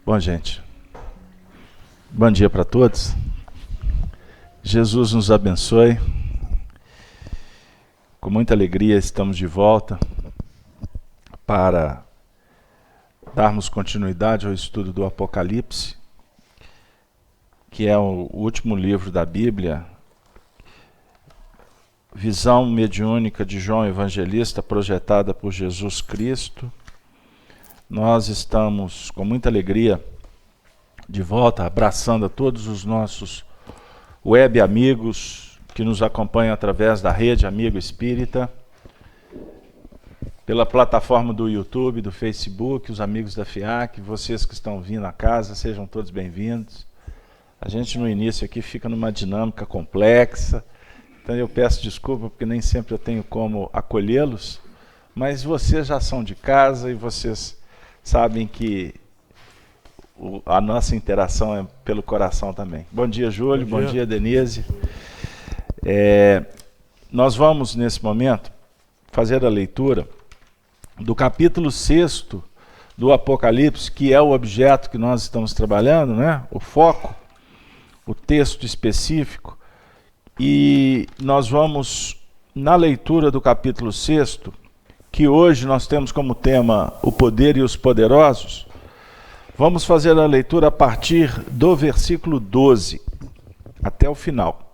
Bom, gente, bom dia para todos. Jesus nos abençoe. Com muita alegria estamos de volta para darmos continuidade ao estudo do Apocalipse, que é o último livro da Bíblia, visão mediúnica de João Evangelista projetada por Jesus Cristo. Nós estamos com muita alegria de volta, abraçando a todos os nossos web amigos que nos acompanham através da rede Amigo Espírita, pela plataforma do YouTube, do Facebook, os amigos da FIAC, vocês que estão vindo à casa, sejam todos bem-vindos. A gente no início aqui fica numa dinâmica complexa, então eu peço desculpa porque nem sempre eu tenho como acolhê-los, mas vocês já são de casa e vocês sabem que a nossa interação é pelo coração também. Bom dia, Júlio. Bom dia, Denise. Nós vamos, nesse momento, fazer a leitura do capítulo 6 do Apocalipse, que é o objeto que nós estamos trabalhando, né? O foco, o texto específico. E nós vamos, na leitura do capítulo 6, que hoje nós temos como tema o poder e os poderosos, vamos fazer a leitura a partir do versículo 12 até o final.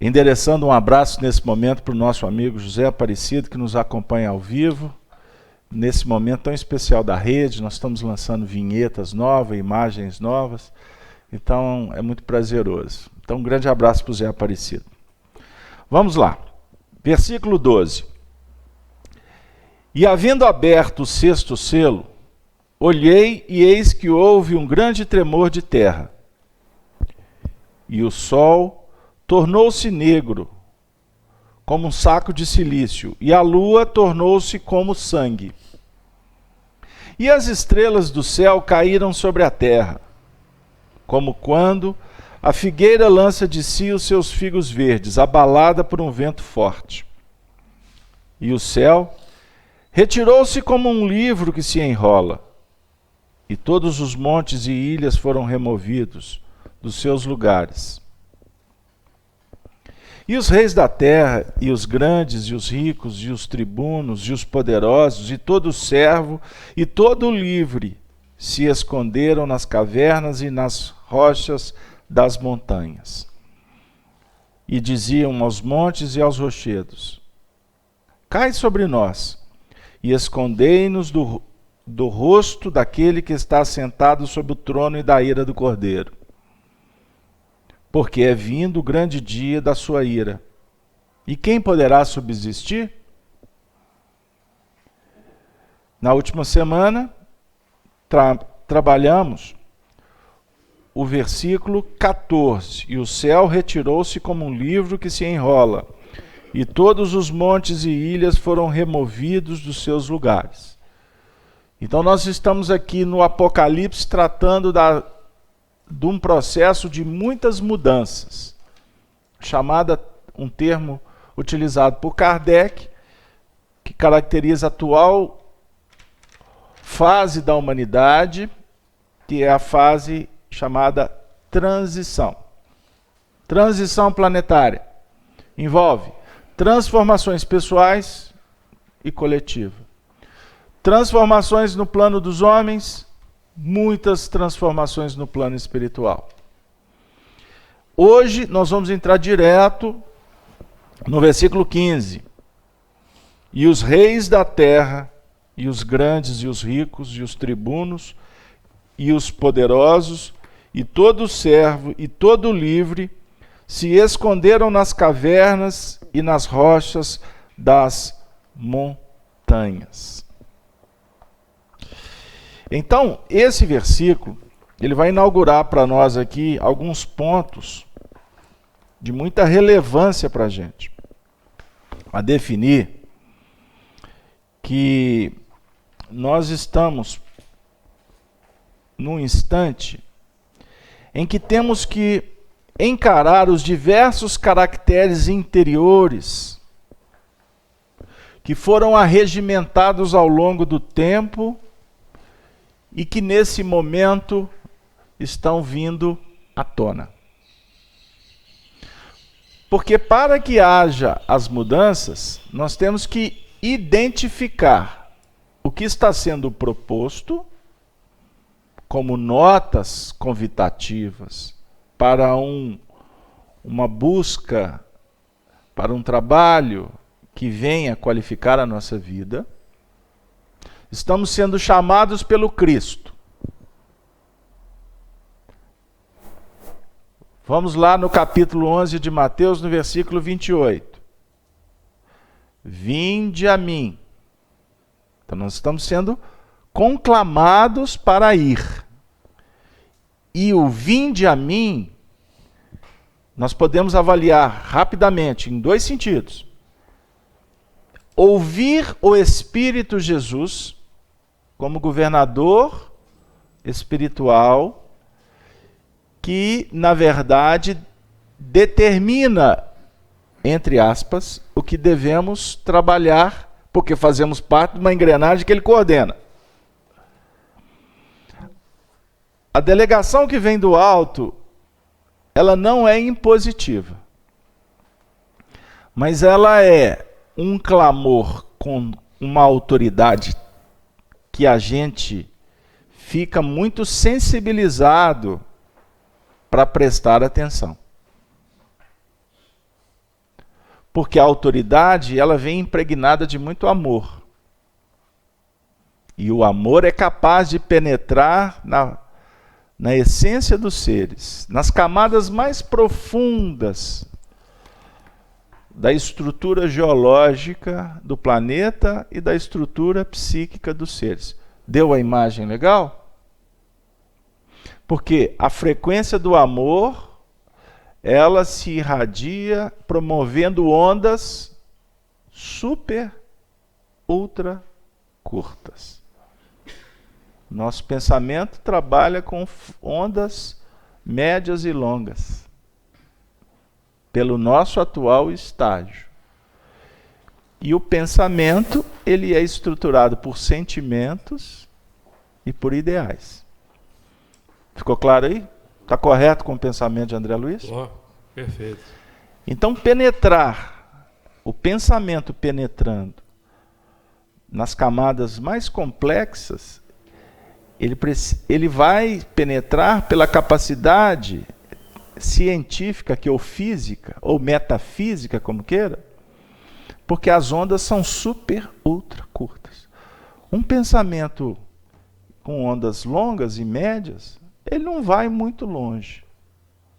Endereçando um abraço nesse momento para o nosso amigo José Aparecido, que nos acompanha ao vivo, nesse momento tão especial da rede. Nós estamos lançando vinhetas novas, imagens novas, então é muito prazeroso. Então um grande abraço para o José Aparecido. Vamos lá. Versículo 12. E havendo aberto o 6º selo, olhei e eis que houve um grande tremor de terra. E o sol tornou-se negro, como um saco de cilício, e a lua tornou-se como sangue. E as estrelas do céu caíram sobre a terra, como quando a figueira lança de si os seus figos verdes, abalada por um vento forte. E o céu retirou-se como um livro que se enrola, e todos os montes e ilhas foram removidos dos seus lugares. E os reis da terra, e os grandes, e os ricos, e os tribunos, e os poderosos, e todo servo, e todo livre, se esconderam nas cavernas e nas rochas das montanhas. E diziam aos montes e aos rochedos: cai sobre nós, e escondei-nos do rosto daquele que está sentado sobre o trono e da ira do Cordeiro. Porque é vindo o grande dia da sua ira. E quem poderá subsistir? Na última semana, trabalhamos o versículo 14. E o céu retirou-se como um livro que se enrola, e todos os montes e ilhas foram removidos dos seus lugares. Então nós estamos aqui no Apocalipse tratando de um processo de muitas mudanças, chamada, um termo utilizado por Kardec, que caracteriza a atual fase da humanidade, que é a fase chamada transição. Transição planetária envolve transformações pessoais e coletivas. Transformações no plano dos homens, muitas transformações no plano espiritual. Hoje nós vamos entrar direto no versículo 15. E os reis da terra, e os grandes, e os ricos, e os tribunos, e os poderosos, e todo servo, e todo livre, se esconderam nas cavernas e nas rochas das montanhas. Então, esse versículo, ele vai inaugurar para nós aqui alguns pontos de muita relevância para a gente. A definir que nós estamos num instante em que temos que encarar os diversos caracteres interiores que foram arregimentados ao longo do tempo e que nesse momento estão vindo à tona. Porque para que haja as mudanças, nós temos que identificar o que está sendo proposto como notas convidativas para uma busca, para um trabalho que venha qualificar a nossa vida. Estamos sendo chamados pelo Cristo. Vamos lá no capítulo 11 de Mateus, no versículo 28. Vinde a mim. Então nós estamos sendo conclamados para ir. E o vinde a mim, nós podemos avaliar rapidamente em dois sentidos. Ouvir o Espírito Jesus como governador espiritual, que, na verdade, determina, entre aspas, o que devemos trabalhar, porque fazemos parte de uma engrenagem que ele coordena. A delegação que vem do alto, ela não é impositiva, mas ela é um clamor com uma autoridade que a gente fica muito sensibilizado para prestar atenção. Porque a autoridade, ela vem impregnada de muito amor. E o amor é capaz de penetrar na essência dos seres, nas camadas mais profundas da estrutura geológica do planeta e da estrutura psíquica dos seres. Deu a imagem legal? Porque a frequência do amor, ela se irradia promovendo ondas super, ultra curtas. Nosso pensamento trabalha com ondas médias e longas, pelo nosso atual estágio. E o pensamento, ele é estruturado por sentimentos e por ideais. Ficou claro aí? Está correto com o pensamento de André Luiz? Oh, perfeito. Então, penetrar, o pensamento penetrando nas camadas mais complexas, ele vai penetrar pela capacidade científica, que ou física, ou metafísica, como queira, porque as ondas são super, ultra curtas. Um pensamento com ondas longas e médias, ele não vai muito longe.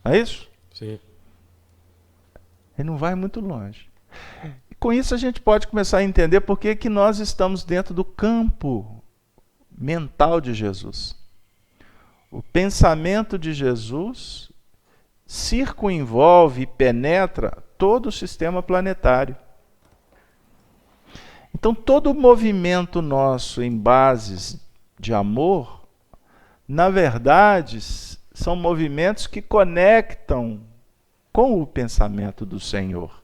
Não é isso? Sim. Ele não vai muito longe. E com isso a gente pode começar a entender por que nós estamos dentro do campo mental de Jesus. O pensamento de Jesus circunvolve e penetra todo o sistema planetário. Então, todo movimento nosso em bases de amor, na verdade, são movimentos que conectam com o pensamento do Senhor,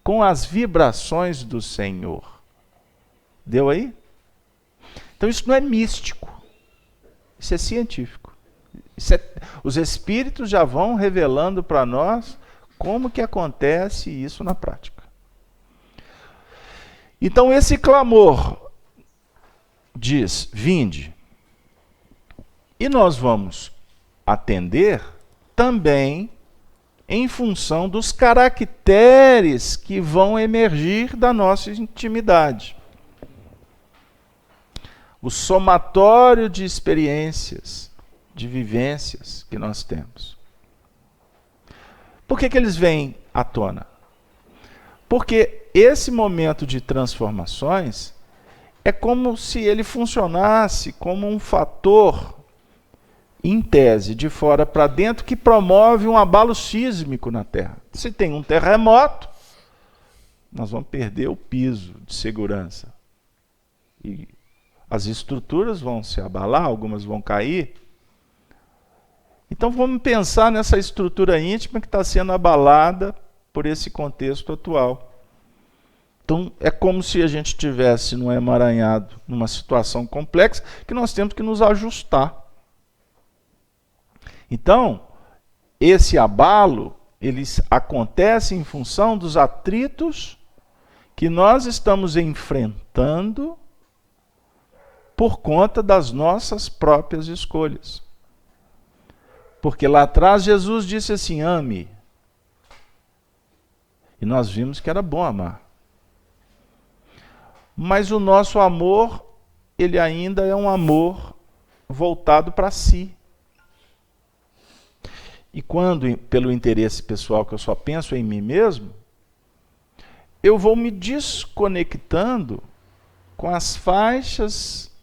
com as vibrações do Senhor. Deu aí? Então, isso não é místico, isso é científico. Os espíritos já vão revelando para nós como que acontece isso na prática. Então esse clamor diz, vinde. E nós vamos atender também em função dos caracteres que vão emergir da nossa intimidade. O somatório de experiências, de vivências que nós temos. Por que eles vêm à tona? Porque esse momento de transformações é como se ele funcionasse como um fator, em tese, de fora para dentro, que promove um abalo sísmico na Terra. Se tem um terremoto, nós vamos perder o piso de segurança. E as estruturas vão se abalar, algumas vão cair. Então vamos pensar nessa estrutura íntima que está sendo abalada por esse contexto atual. Então, é como se a gente estivesse num emaranhado, numa situação complexa, que nós temos que nos ajustar. Então, esse abalo, ele acontece em função dos atritos que nós estamos enfrentando por conta das nossas próprias escolhas. Porque lá atrás Jesus disse assim, ame. E nós vimos que era bom amar. Mas o nosso amor, ele ainda é um amor voltado para si. E quando, pelo interesse pessoal, que eu só penso em mim mesmo, eu vou me desconectando com as faixas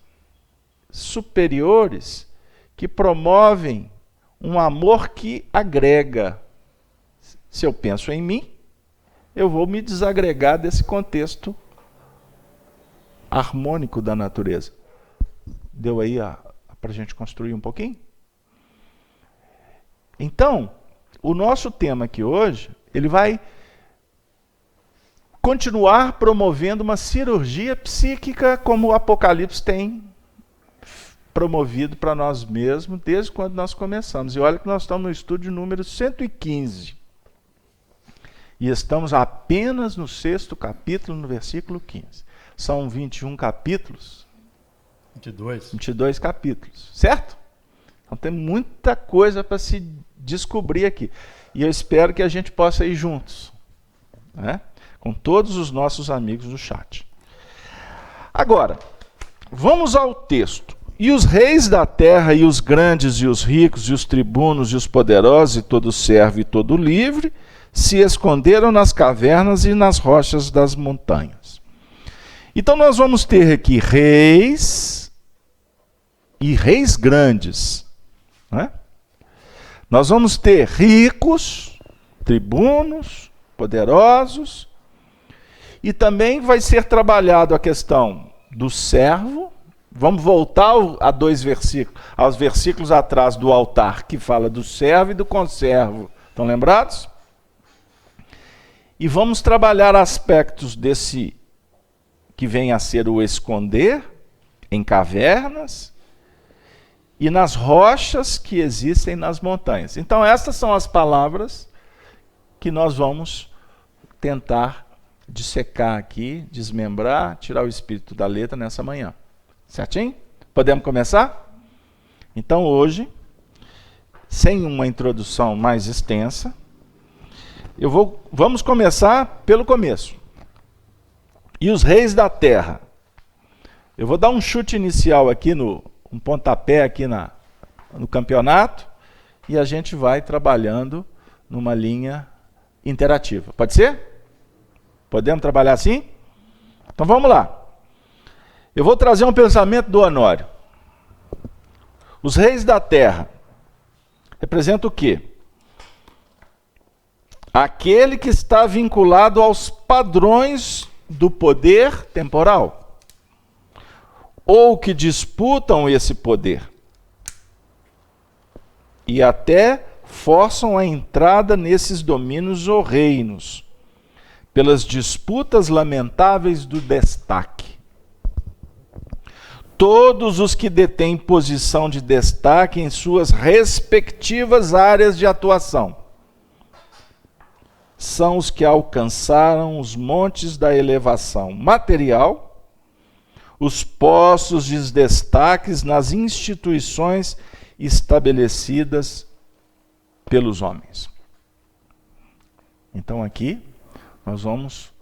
superiores que promovem um amor que agrega. Se eu penso em mim, eu vou me desagregar desse contexto harmônico da natureza. Deu aí para a gente construir um pouquinho? Então, o nosso tema aqui hoje, ele vai continuar promovendo uma cirurgia psíquica como o Apocalipse tem promovido para nós mesmos desde quando nós começamos. E olha que nós estamos no estudo número 115. E estamos apenas no 6º capítulo, no versículo 15. São 21 capítulos. 22 capítulos, certo? Então tem muita coisa para se descobrir aqui. E eu espero que a gente possa ir juntos, né? Com todos os nossos amigos do chat. Agora, vamos ao texto. E os reis da terra, e os grandes, e os ricos, e os tribunos, e os poderosos, e todo servo, e todo livre, se esconderam nas cavernas e nas rochas das montanhas. Então nós vamos ter aqui reis, e reis grandes, né? Nós vamos ter ricos, tribunos, poderosos, e também vai ser trabalhado a questão do servo. Vamos voltar a 2 versículos, aos versículos atrás do altar, que fala do servo e do conservo. Estão lembrados? E vamos trabalhar aspectos desse que vem a ser o esconder em cavernas e nas rochas que existem nas montanhas. Então, essas são as palavras que nós vamos tentar dissecar aqui, desmembrar, tirar o espírito da letra nessa manhã. Certinho? Podemos começar? Então, hoje, sem uma introdução mais extensa, vamos começar pelo começo. E os reis da terra. Eu vou dar um chute inicial aqui, um pontapé aqui no campeonato, e a gente vai trabalhando numa linha interativa. Pode ser? Podemos trabalhar assim? Então vamos lá. Eu vou trazer um pensamento do Honório. Os reis da terra representam o quê? Aquele que está vinculado aos padrões do poder temporal, ou que disputam esse poder, e até forçam a entrada nesses domínios ou reinos, pelas disputas lamentáveis do destaque. Todos os que detêm posição de destaque em suas respectivas áreas de atuação são os que alcançaram os montes da elevação material, os postos de destaques nas instituições estabelecidas pelos homens. Então aqui nós vamos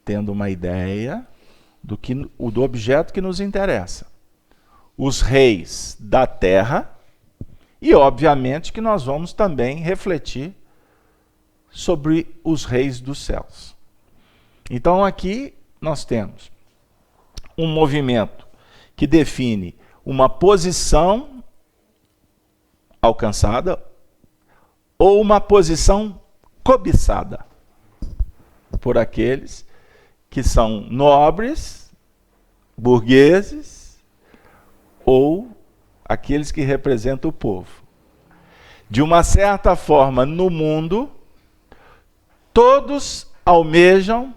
tendo uma ideia do objeto que nos interessa. Os reis da terra, e obviamente que nós vamos também refletir sobre os reis dos céus. Então aqui nós temos um movimento que define uma posição alcançada ou uma posição cobiçada por aqueles que são nobres, burgueses, ou aqueles que representam o povo. De uma certa forma, no mundo, todos almejam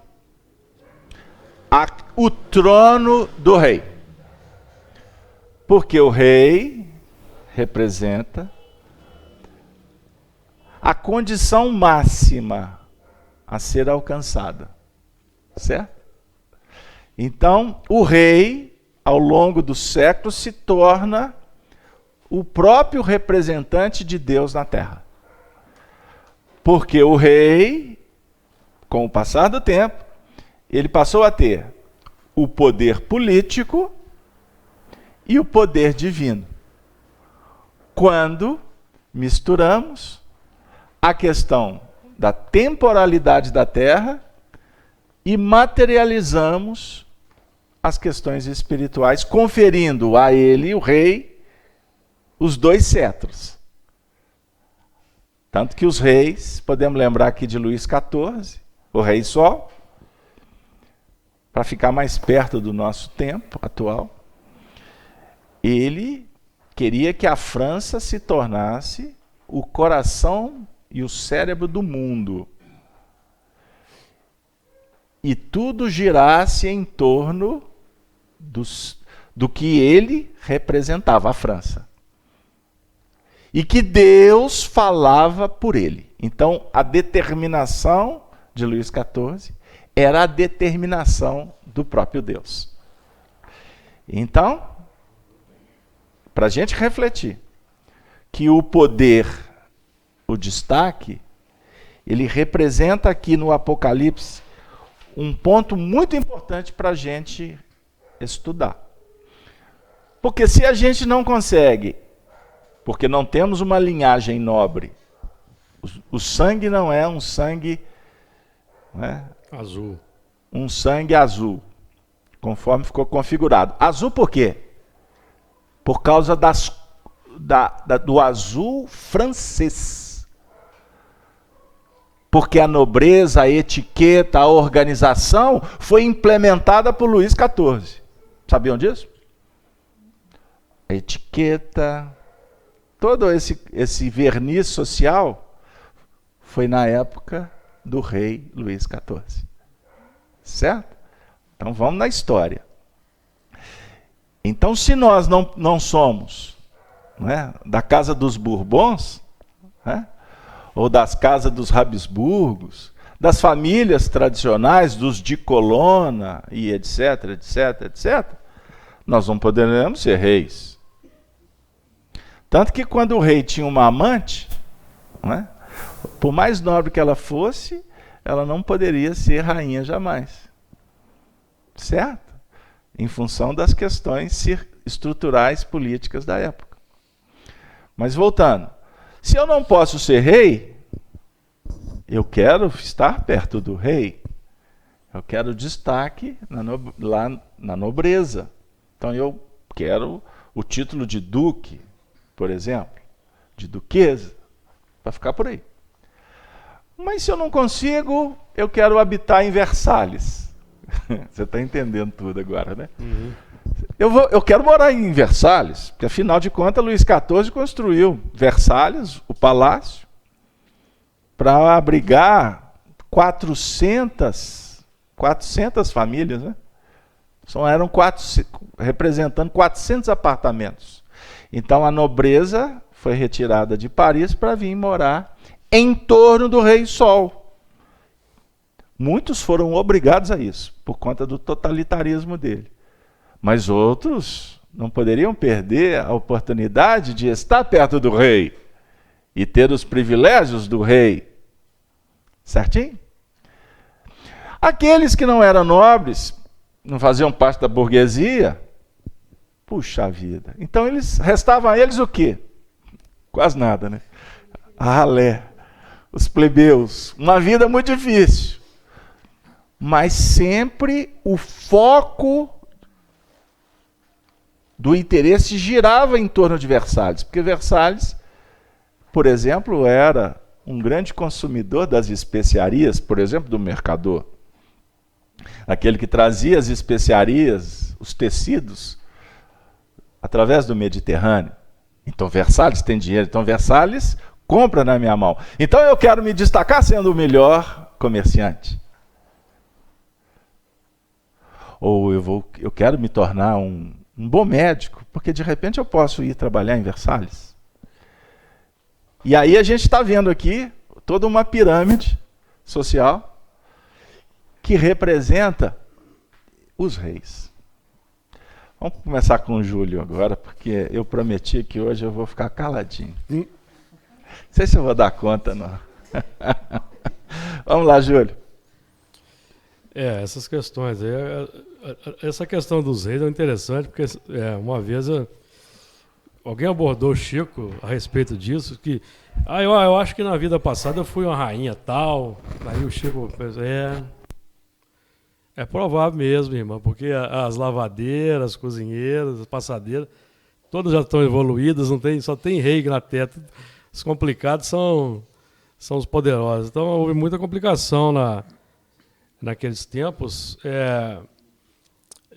o trono do rei. Porque o rei representa a condição máxima a ser alcançada. Certo? Então, o rei, ao longo dos séculos, se torna o próprio representante de Deus na terra. Porque o rei, com o passar do tempo, ele passou a ter o poder político e o poder divino. Quando misturamos a questão da temporalidade da terra e materializamos as questões espirituais, conferindo a ele, o rei, os dois cetros. Tanto que os reis, podemos lembrar aqui de Luís XIV, o rei Sol, para ficar mais perto do nosso tempo atual, ele queria que a França se tornasse o coração e o cérebro do mundo. E tudo girasse em torno do que ele representava, a França. E que Deus falava por ele. Então, a determinação de Luís XIV era a determinação do próprio Deus. Então, para a gente refletir que o poder, o destaque, ele representa aqui no Apocalipse um ponto muito importante para a gente estudar. Porque se a gente não consegue, porque não temos uma linhagem nobre, o sangue não é um sangue, azul. Um sangue azul, conforme ficou configurado. Azul por quê? Por causa do azul francês. Porque a nobreza, a etiqueta, a organização foi implementada por Luís XIV. Sabiam disso? A etiqueta, todo esse verniz social foi na época do rei Luís XIV. Certo? Então vamos na história. Então, se nós não somos da casa dos Bourbons, ou das casas dos Habsburgos, das famílias tradicionais, dos de Colonna, e etc, etc, etc, nós não poderemos ser reis. Tanto que quando o rei tinha uma amante, por mais nobre que ela fosse, ela não poderia ser rainha jamais. Certo? Em função das questões estruturais políticas da época. Mas voltando, se eu não posso ser rei, eu quero estar perto do rei. Eu quero destaque lá na nobreza. Então eu quero o título de duque, por exemplo, de duquesa, para ficar por aí. Mas se eu não consigo, eu quero habitar em Versalhes. Você está entendendo tudo agora, né? Uhum. Eu quero morar em Versalhes, porque afinal de contas Luís XIV construiu Versalhes, o palácio, para abrigar 400 famílias, né? Eram representando 400 apartamentos. Então a nobreza foi retirada de Paris para vir morar em torno do Rei Sol. Muitos foram obrigados a isso, por conta do totalitarismo dele. Mas outros não poderiam perder a oportunidade de estar perto do rei e ter os privilégios do rei. Certinho? Aqueles que não eram nobres, não faziam parte da burguesia, puxa vida. Então restava a eles o quê? Quase nada, né? A ralé, os plebeus, uma vida muito difícil. Mas sempre o foco do interesse girava em torno de Versalhes, porque Versalhes, por exemplo, era um grande consumidor das especiarias, por exemplo, do mercador. Aquele que trazia as especiarias, os tecidos, através do Mediterrâneo. Então Versalhes tem dinheiro, então Versalhes compra na minha mão. Então eu quero me destacar sendo o melhor comerciante. Ou eu quero me tornar um bom médico, porque de repente eu posso ir trabalhar em Versalhes. E aí a gente está vendo aqui toda uma pirâmide social que representa os reis. Vamos começar com o Júlio agora, porque eu prometi que hoje eu vou ficar caladinho. Não sei se eu vou dar conta, não. Vamos lá, Júlio. Essas questões aí, essa questão dos reis é interessante, porque uma vez alguém abordou o Chico a respeito disso, que eu acho que na vida passada eu fui uma rainha tal, aí o Chico pensou, é provável mesmo, irmão, porque as lavadeiras, as cozinheiras, as passadeiras, todas já estão evoluídas, só tem rei na terra. Os complicados são os poderosos. Então houve muita complicação naqueles tempos.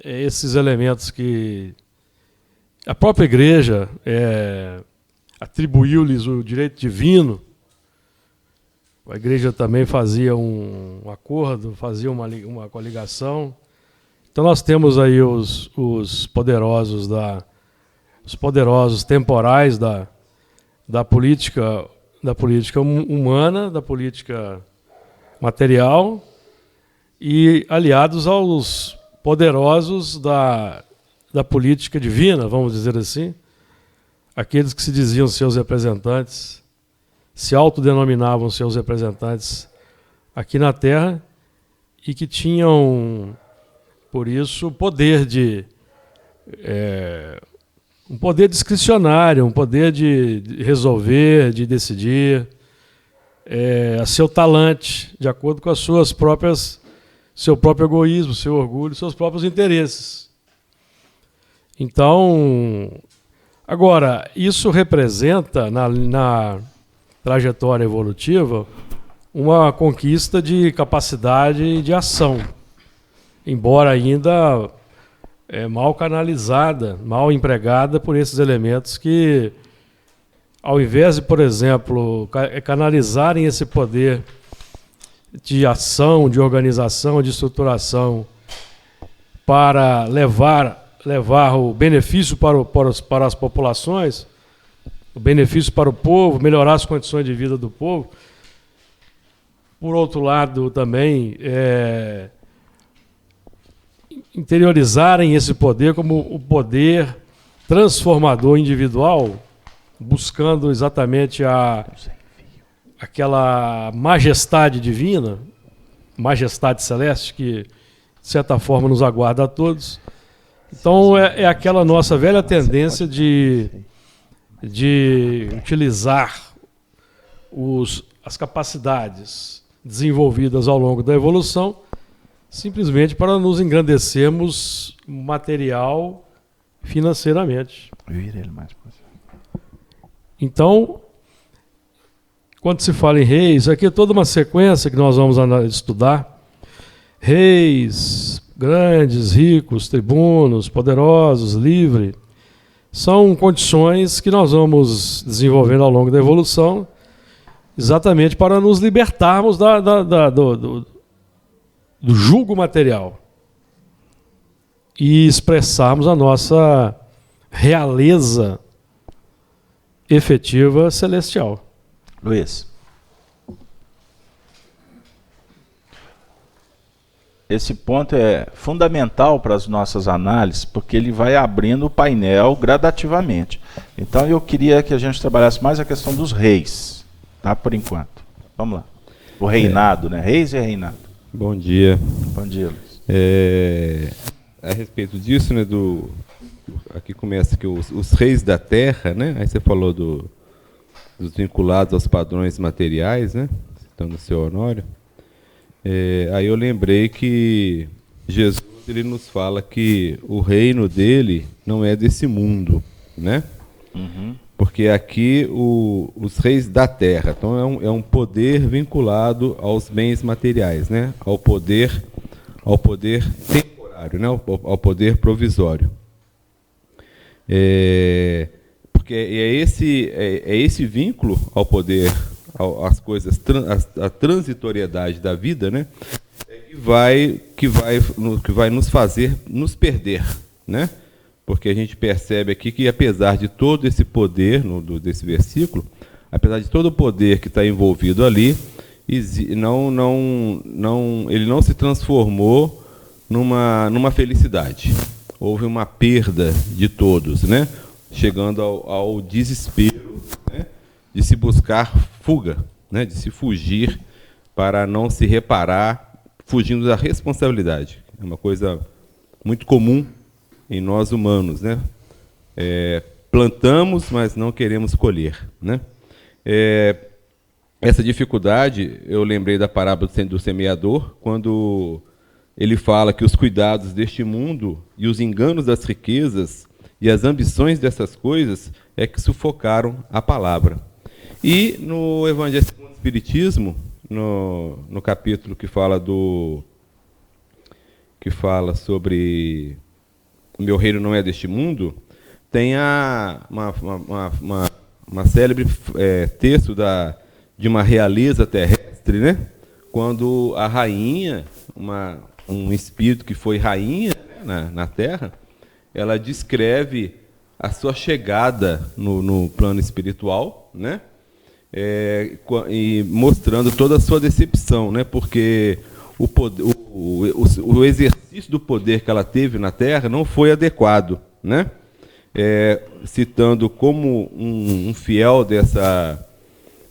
Esses elementos que a própria igreja atribuiu-lhes o direito divino. A igreja também fazia um acordo, fazia uma coligação. Então nós temos aí os poderosos temporais da política humana, da política material, e aliados aos poderosos da política divina, vamos dizer assim, aqueles que se diziam seus representantes, se autodenominavam seus representantes aqui na Terra e que tinham, por isso, poder um poder discricionário, um poder de resolver, de decidir, a seu talante, de acordo com as suas próprias, seu próprio egoísmo, seu orgulho, seus próprios interesses. Então, agora, isso representa na trajetória evolutiva uma conquista de capacidade de ação, embora ainda mal canalizada, mal empregada por esses elementos que, ao invés de, por exemplo, canalizarem esse poder de ação, de organização, de estruturação para levar o benefício para as populações, o benefício para o povo, melhorar as condições de vida do povo. Por outro lado, também interiorizarem esse poder como o poder transformador individual, buscando exatamente aquela majestade divina, majestade celeste, que, de certa forma, nos aguarda a todos. Então, é aquela nossa velha tendência de utilizar as capacidades desenvolvidas ao longo da evolução simplesmente para nos engrandecermos material financeiramente. Então, quando se fala em reis, aqui é toda uma sequência que nós vamos estudar. Reis, grandes, ricos, tribunos, poderosos, livres, são condições que nós vamos desenvolvendo ao longo da evolução, exatamente para nos libertarmos do jugo material e expressarmos a nossa realeza efetiva celestial. Luiz. Esse ponto é fundamental para as nossas análises, porque ele vai abrindo o painel gradativamente. Então eu queria que a gente trabalhasse mais a questão dos reis, tá? Por enquanto. Vamos lá. O reinado, né? Reis e reinado. Bom dia. Bom dia, Luiz. A respeito disso, né, aqui começa que os reis da terra, né? Aí você falou dos vinculados aos padrões materiais, né? Citando o seu Honório. Aí eu lembrei que Jesus ele nos fala que o reino dele não é desse mundo, né? Uhum. Porque aqui os reis da terra, então é um poder vinculado aos bens materiais, né? Ao poder temporário, né? Ao poder provisório. Porque é esse vínculo ao poder, às coisas, a transitoriedade da vida, né? Que que vai nos fazer nos perder, né? Porque a gente percebe aqui que, apesar de todo esse poder desse versículo, apesar de todo o poder que está envolvido ali, ele não se transformou numa felicidade. Houve uma perda de todos, né? Chegando ao desespero, né? De se buscar fuga, né? De se fugir para não se reparar, fugindo da responsabilidade. É uma coisa muito comum em nós humanos, né? Plantamos, mas não queremos colher, né? Essa dificuldade, eu lembrei da parábola do semeador, quando ele fala que os cuidados deste mundo e os enganos das riquezas e as ambições dessas coisas é que sufocaram a palavra. E no Evangelho segundo o Espiritismo, no capítulo que fala sobre o meu reino não é deste mundo, tem uma célebre texto de uma realeza terrestre, né? Quando a rainha, um espírito que foi rainha, né, na Terra, ela descreve a sua chegada no plano espiritual, né? E mostrando toda a sua decepção, né? Porque o exercício do poder que ela teve na Terra não foi adequado, né? Citando como um fiel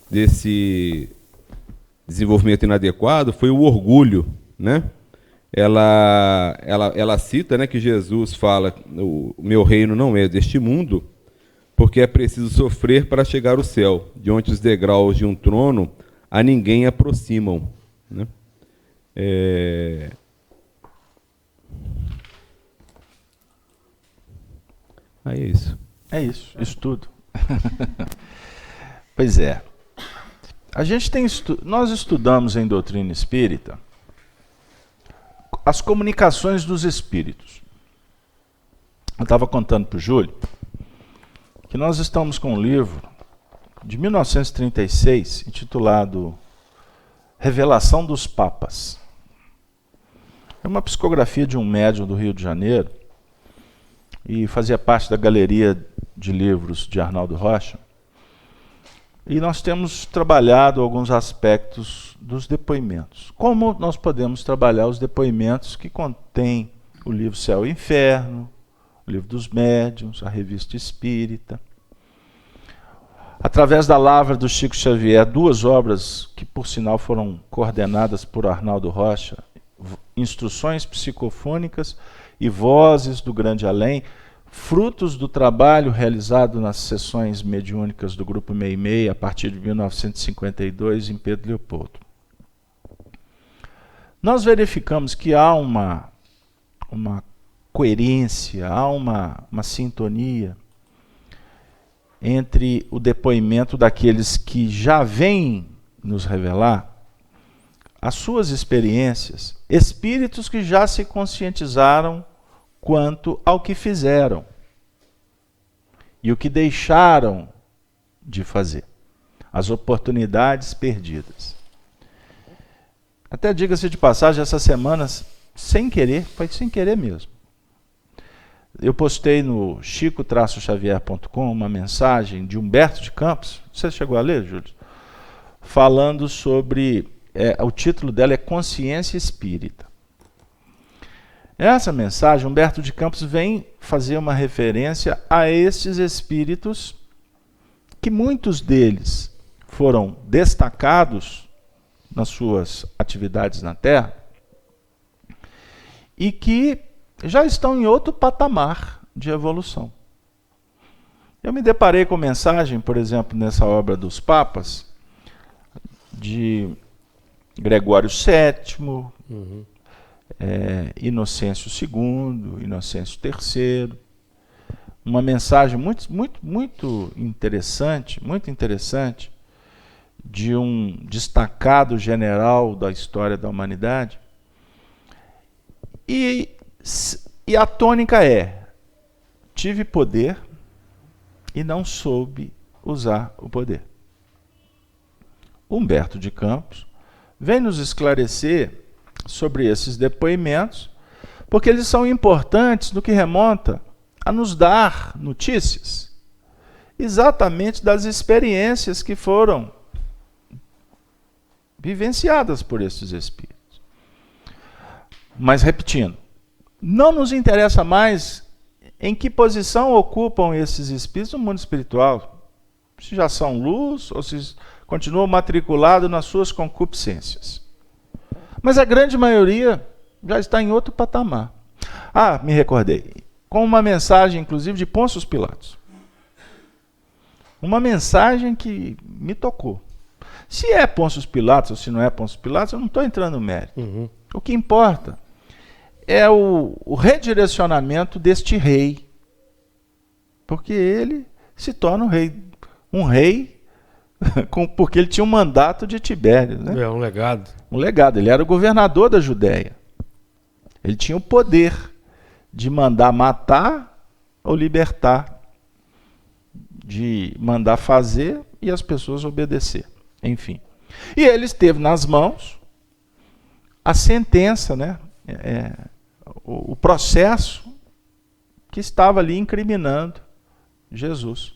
desse desenvolvimento inadequado foi o orgulho, né? Ela cita, né, que Jesus fala: o meu reino não é deste mundo, porque é preciso sofrer para chegar ao céu, de onde os degraus de um trono a ninguém aproximam, né? É isso. É isso tudo. Pois é. Nós estudamos em doutrina espírita as comunicações dos espíritos. Eu estava contando para o Júlio que nós estamos com um livro de 1936 intitulado Revelação dos Papas. É uma psicografia de um médium do Rio de Janeiro e fazia parte da galeria de livros de Arnaldo Rocha. E nós temos trabalhado alguns aspectos dos depoimentos. Como nós podemos trabalhar os depoimentos que contém o livro Céu e Inferno, o livro dos Médiuns, a Revista Espírita. Através da lavra do Chico Xavier, duas obras que, por sinal, foram coordenadas por Arnaldo Rocha, Instruções Psicofônicas e Vozes do Grande Além, frutos do trabalho realizado nas sessões mediúnicas do Grupo Meimei a partir de 1952 em Pedro Leopoldo. Nós verificamos que há uma coerência, há uma sintonia entre o depoimento daqueles que já vêm nos revelar as suas experiências, espíritos que já se conscientizaram quanto ao que fizeram e o que deixaram de fazer, as oportunidades perdidas. Até diga-se de passagem, essas semanas, sem querer, foi sem querer mesmo, eu postei no chico-xavier.com uma mensagem de Humberto de Campos, você chegou a ler, Júlio? Falando sobre, o título dela é Consciência Espírita. Essa mensagem, Humberto de Campos vem fazer uma referência a estes espíritos que muitos deles foram destacados nas suas atividades na Terra e que já estão em outro patamar de evolução. Eu me deparei com mensagem, por exemplo, nessa obra dos Papas, de Gregório VII, Inocêncio II, Inocêncio III, uma mensagem muito interessante de um destacado general da história da humanidade. E a tônica é: tive poder e não soube usar o poder. Humberto de Campos vem nos esclarecer sobre esses depoimentos, porque eles são importantes no que remonta a nos dar notícias exatamente das experiências que foram vivenciadas por esses espíritos. Mas repetindo, não nos interessa mais em que posição ocupam esses espíritos no mundo espiritual, se já são luz ou se continuam matriculados nas suas concupiscências. Mas a grande maioria já está em outro patamar. Ah, me recordei, com uma mensagem inclusive de Pôncio Pilatos. Uma mensagem que me tocou. Se é Pôncio Pilatos ou se não é Pôncio Pilatos, eu não estou entrando no mérito. O que importa é o redirecionamento deste rei. Porque ele se torna um rei porque ele tinha um mandato de Tibério. Né? É um legado. Um legado. Ele era o governador da Judéia. Ele tinha o poder de mandar matar ou libertar, de mandar fazer e as pessoas obedecer. Enfim. E ele teve nas mãos a sentença, né? O processo que estava ali incriminando Jesus.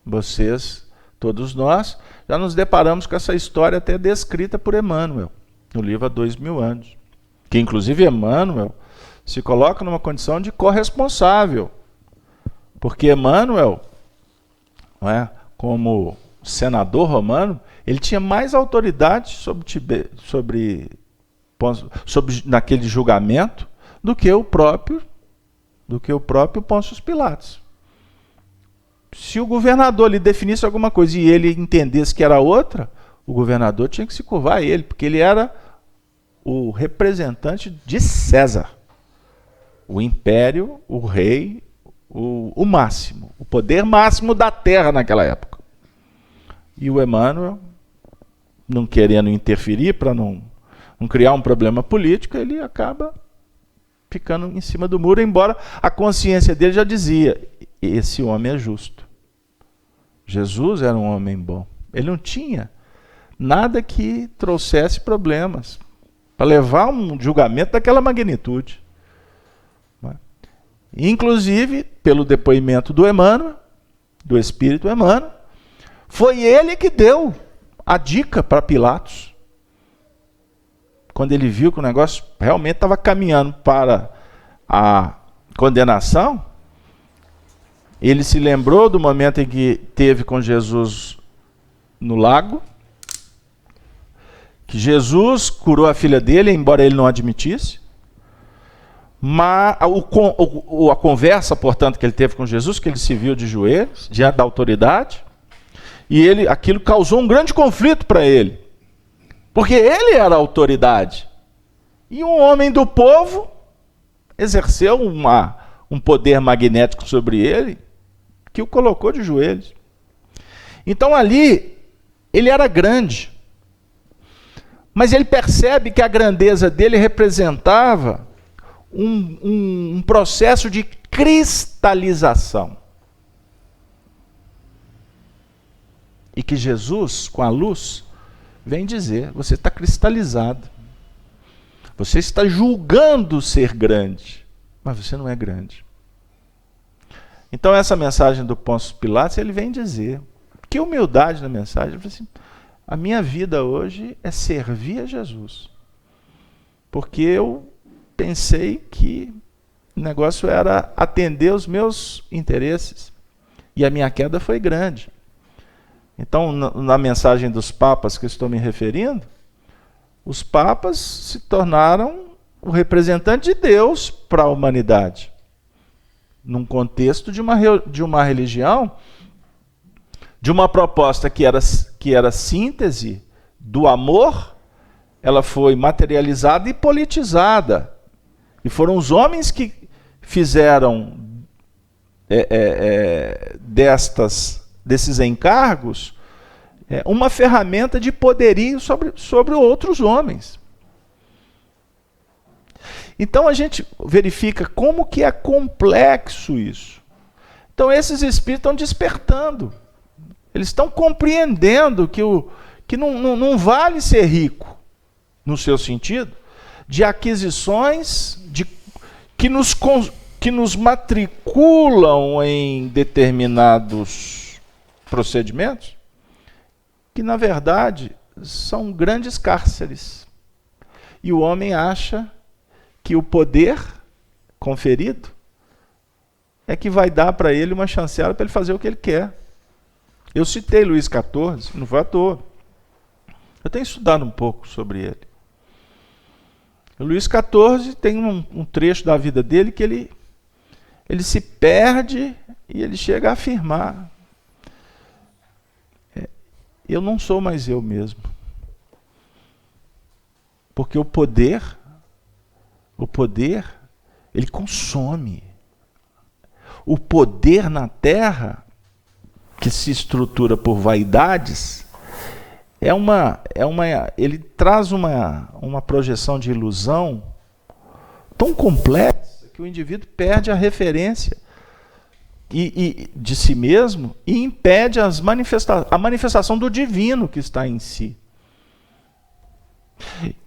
Vocês, todos nós, já nos deparamos com essa história até descrita por Emmanuel, no livro Há 2000 anos. Que inclusive Emmanuel se coloca numa condição de corresponsável. Porque Emmanuel, não é, como senador romano, ele tinha mais autoridade sobre naquele julgamento do que o próprio Pôncio Pilatos. Se o governador lhe definisse alguma coisa e ele entendesse que era outra, o governador tinha que se curvar a ele, porque ele era o representante de César, o império, o rei, o máximo, o poder máximo da terra naquela época. E o Emmanuel, não querendo interferir para não criar um problema político, ele acaba ficando em cima do muro, embora a consciência dele já dizia, esse homem é justo. Jesus era um homem bom. Ele não tinha nada que trouxesse problemas para levar um julgamento daquela magnitude. Inclusive, pelo depoimento do Emmanuel, do Espírito Emmanuel, foi ele que deu a dica para Pilatos. Quando ele viu que o negócio realmente estava caminhando para a condenação, ele se lembrou do momento em que teve com Jesus no lago, que Jesus curou a filha dele, embora ele não admitisse. Mas a conversa, portanto, que ele teve com Jesus, que ele se viu de joelhos, diante da autoridade, e aquilo causou um grande conflito para ele. Porque ele era a autoridade. E um homem do povo exerceu um poder magnético sobre ele, que o colocou de joelhos. Então ali, ele era grande. Mas ele percebe que a grandeza dele representava um processo de cristalização. E que Jesus, com a luz, vem dizer, você está cristalizado. Você está julgando ser grande, mas você não é grande. Então essa mensagem do Pôncio Pilatos, ele vem dizer, que humildade na mensagem, ele fala assim, a minha vida hoje é servir a Jesus. Porque eu pensei que o negócio era atender os meus interesses. E a minha queda foi grande. Então, na mensagem dos papas que eu estou me referindo, os papas se tornaram o representante de Deus para a humanidade. Num contexto de uma religião, de uma proposta que era síntese do amor, ela foi materializada e politizada. E foram os homens que fizeram desses encargos uma ferramenta de poderio sobre outros homens. Então a gente verifica como que é complexo isso. Então esses espíritos estão despertando. Eles estão compreendendo que não vale ser rico. no seu sentido, de aquisições que nos matriculam em determinados procedimentos, que na verdade são grandes cárceres. E o homem acha que o poder conferido é que vai dar para ele uma chancela para ele fazer o que ele quer. Eu citei Luís XIV, não foi à toa. Eu tenho estudado um pouco sobre ele. O Luís XIV tem um trecho da vida dele que ele se perde e ele chega a afirmar: eu não sou mais eu mesmo. Porque o poder, ele consome. O poder na terra, que se estrutura por vaidades, ele traz uma projeção de ilusão tão complexa que o indivíduo perde a referência de si mesmo e impede a manifestação do divino que está em si.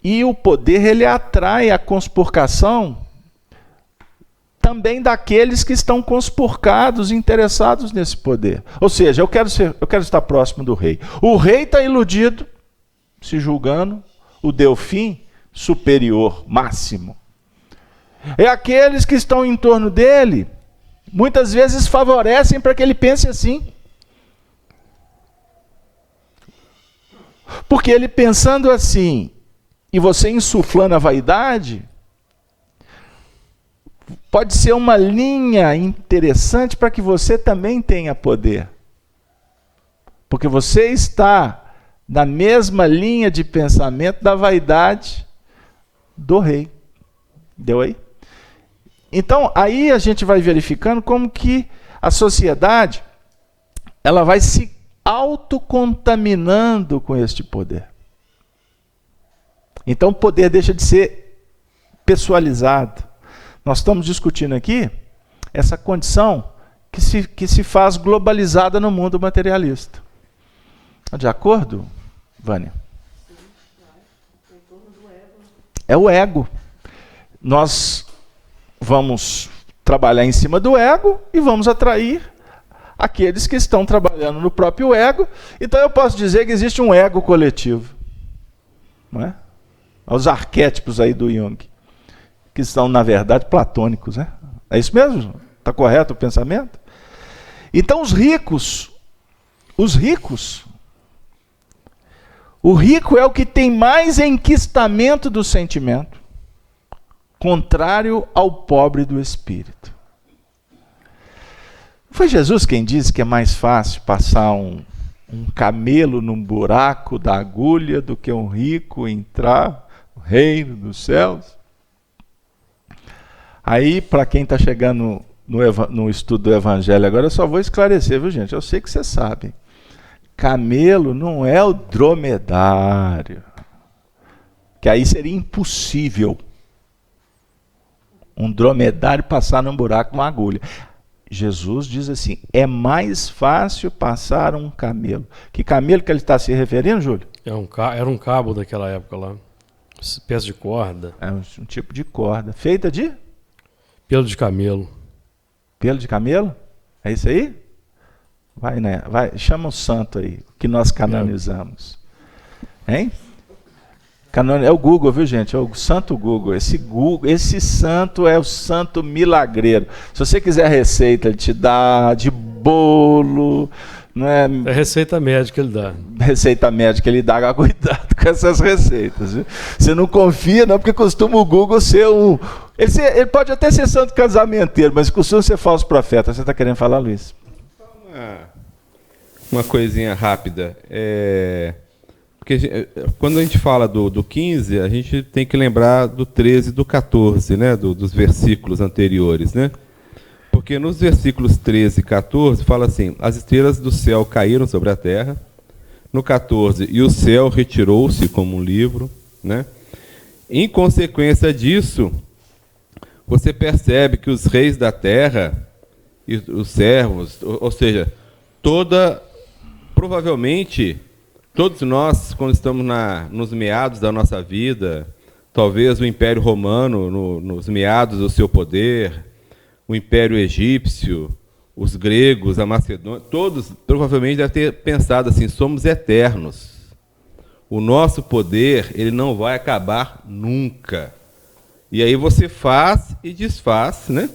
E o poder, ele atrai a conspurcação também daqueles que estão conspurcados, interessados nesse poder. Ou seja, eu quero estar próximo do rei. O rei está iludido, se julgando o Delfim superior, máximo. E aqueles que estão em torno dele, muitas vezes favorecem para que ele pense assim. Porque ele pensando assim, e você insuflando a vaidade, pode ser uma linha interessante para que você também tenha poder. Porque você está na mesma linha de pensamento da vaidade do rei. Deu aí? Então, aí a gente vai verificando como que a sociedade ela vai se autocontaminando com este poder. Então, o poder deixa de ser pessoalizado. Nós estamos discutindo aqui essa condição que se faz globalizada no mundo materialista. De acordo, Vânia? É o ego. Nós vamos trabalhar em cima do ego e vamos atrair aqueles que estão trabalhando no próprio ego. Então eu posso dizer que existe um ego coletivo. Não é? Os arquétipos aí do Jung, que são, na verdade, platônicos, né? É isso mesmo? Está correto o pensamento? Então o rico é o que tem mais enquistamento do sentimento, contrário ao pobre do espírito. Foi Jesus quem disse que é mais fácil passar um camelo num buraco da agulha do que um rico entrar no reino dos céus? Aí, para quem está chegando no estudo do Evangelho agora, eu só vou esclarecer, viu, gente? Eu sei que vocês sabem. Camelo não é o dromedário. Que aí seria impossível um dromedário passar num buraco com uma agulha. Jesus diz assim, é mais fácil passar um camelo. Que camelo que ele está se referindo, Júlio? Era um cabo daquela época lá. Peça de corda. É um tipo de corda. Feita de? Pelo de camelo. Pelo de camelo? É isso aí? Vai, né? Vai, chama o santo aí, que nós canonizamos. Hein? É o Google, viu, gente? É o santo Google. Esse santo é o santo milagreiro. Se você quiser receita, ele te dá de bolo. Não é? É receita médica ele dá. Receita médica ele dá, cuidado com essas receitas. Viu? Você não confia, não, porque costuma o Google ser um... Ele pode até ser santo casamenteiro, mas costuma ser falso profeta. Você está querendo falar, Luiz? Uma coisinha rápida. Porque quando a gente fala do 15, a gente tem que lembrar do 13 e do 14, né? Dos versículos anteriores, né? Porque nos versículos 13 e 14 fala assim, as estrelas do céu caíram sobre a terra. No 14, e o céu retirou-se como um livro, né? Em consequência disso, você percebe que os reis da terra e os servos, ou seja, provavelmente Todos nós, quando estamos nos meados da nossa vida, talvez o Império Romano, nos meados do seu poder, o Império Egípcio, os gregos, a Macedônia, todos provavelmente devem ter pensado assim: somos eternos. O nosso poder, ele não vai acabar nunca. E aí você faz e desfaz, né?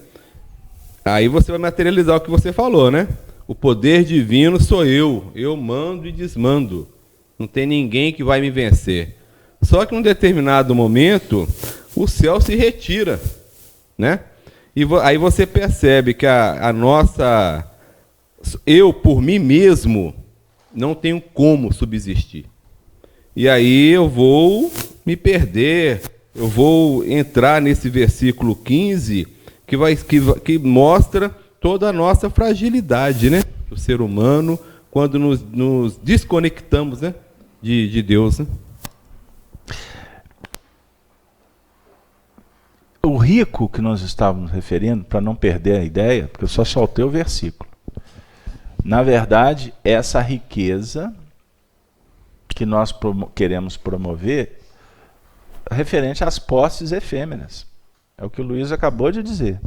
Aí você vai materializar o que você falou, né? O poder divino sou eu mando e desmando. Não tem ninguém que vai me vencer. Só que em um determinado momento, o céu se retira, né? E aí você percebe que a nossa... Eu, por mim mesmo, não tenho como subsistir. E aí eu vou me perder, eu vou entrar nesse versículo 15, que mostra toda a nossa fragilidade, né? O ser humano, quando nos desconectamos, né? De Deus, né? O rico que nós estávamos referindo, para não perder a ideia, porque eu só soltei o versículo. Na verdade, essa riqueza que nós queremos promover referente às posses efêmeras. É o que o Luiz acabou de dizer.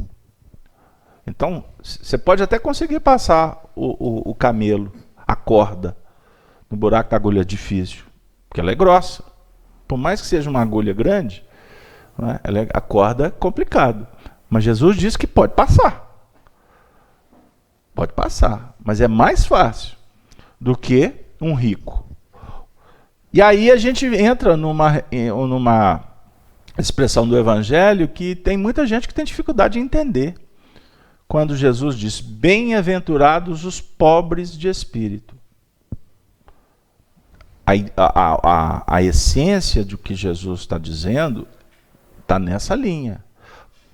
Então, você pode até conseguir passar o camelo, a corda, no buraco da agulha difícil, porque ela é grossa. Por mais que seja uma agulha grande, né, a corda é complicado. Mas Jesus disse que pode passar. Pode passar, mas é mais fácil do que um rico. E aí a gente entra numa expressão do Evangelho que tem muita gente que tem dificuldade de entender. Quando Jesus diz: bem-aventurados os pobres de espírito. A essência do que Jesus está dizendo está nessa linha.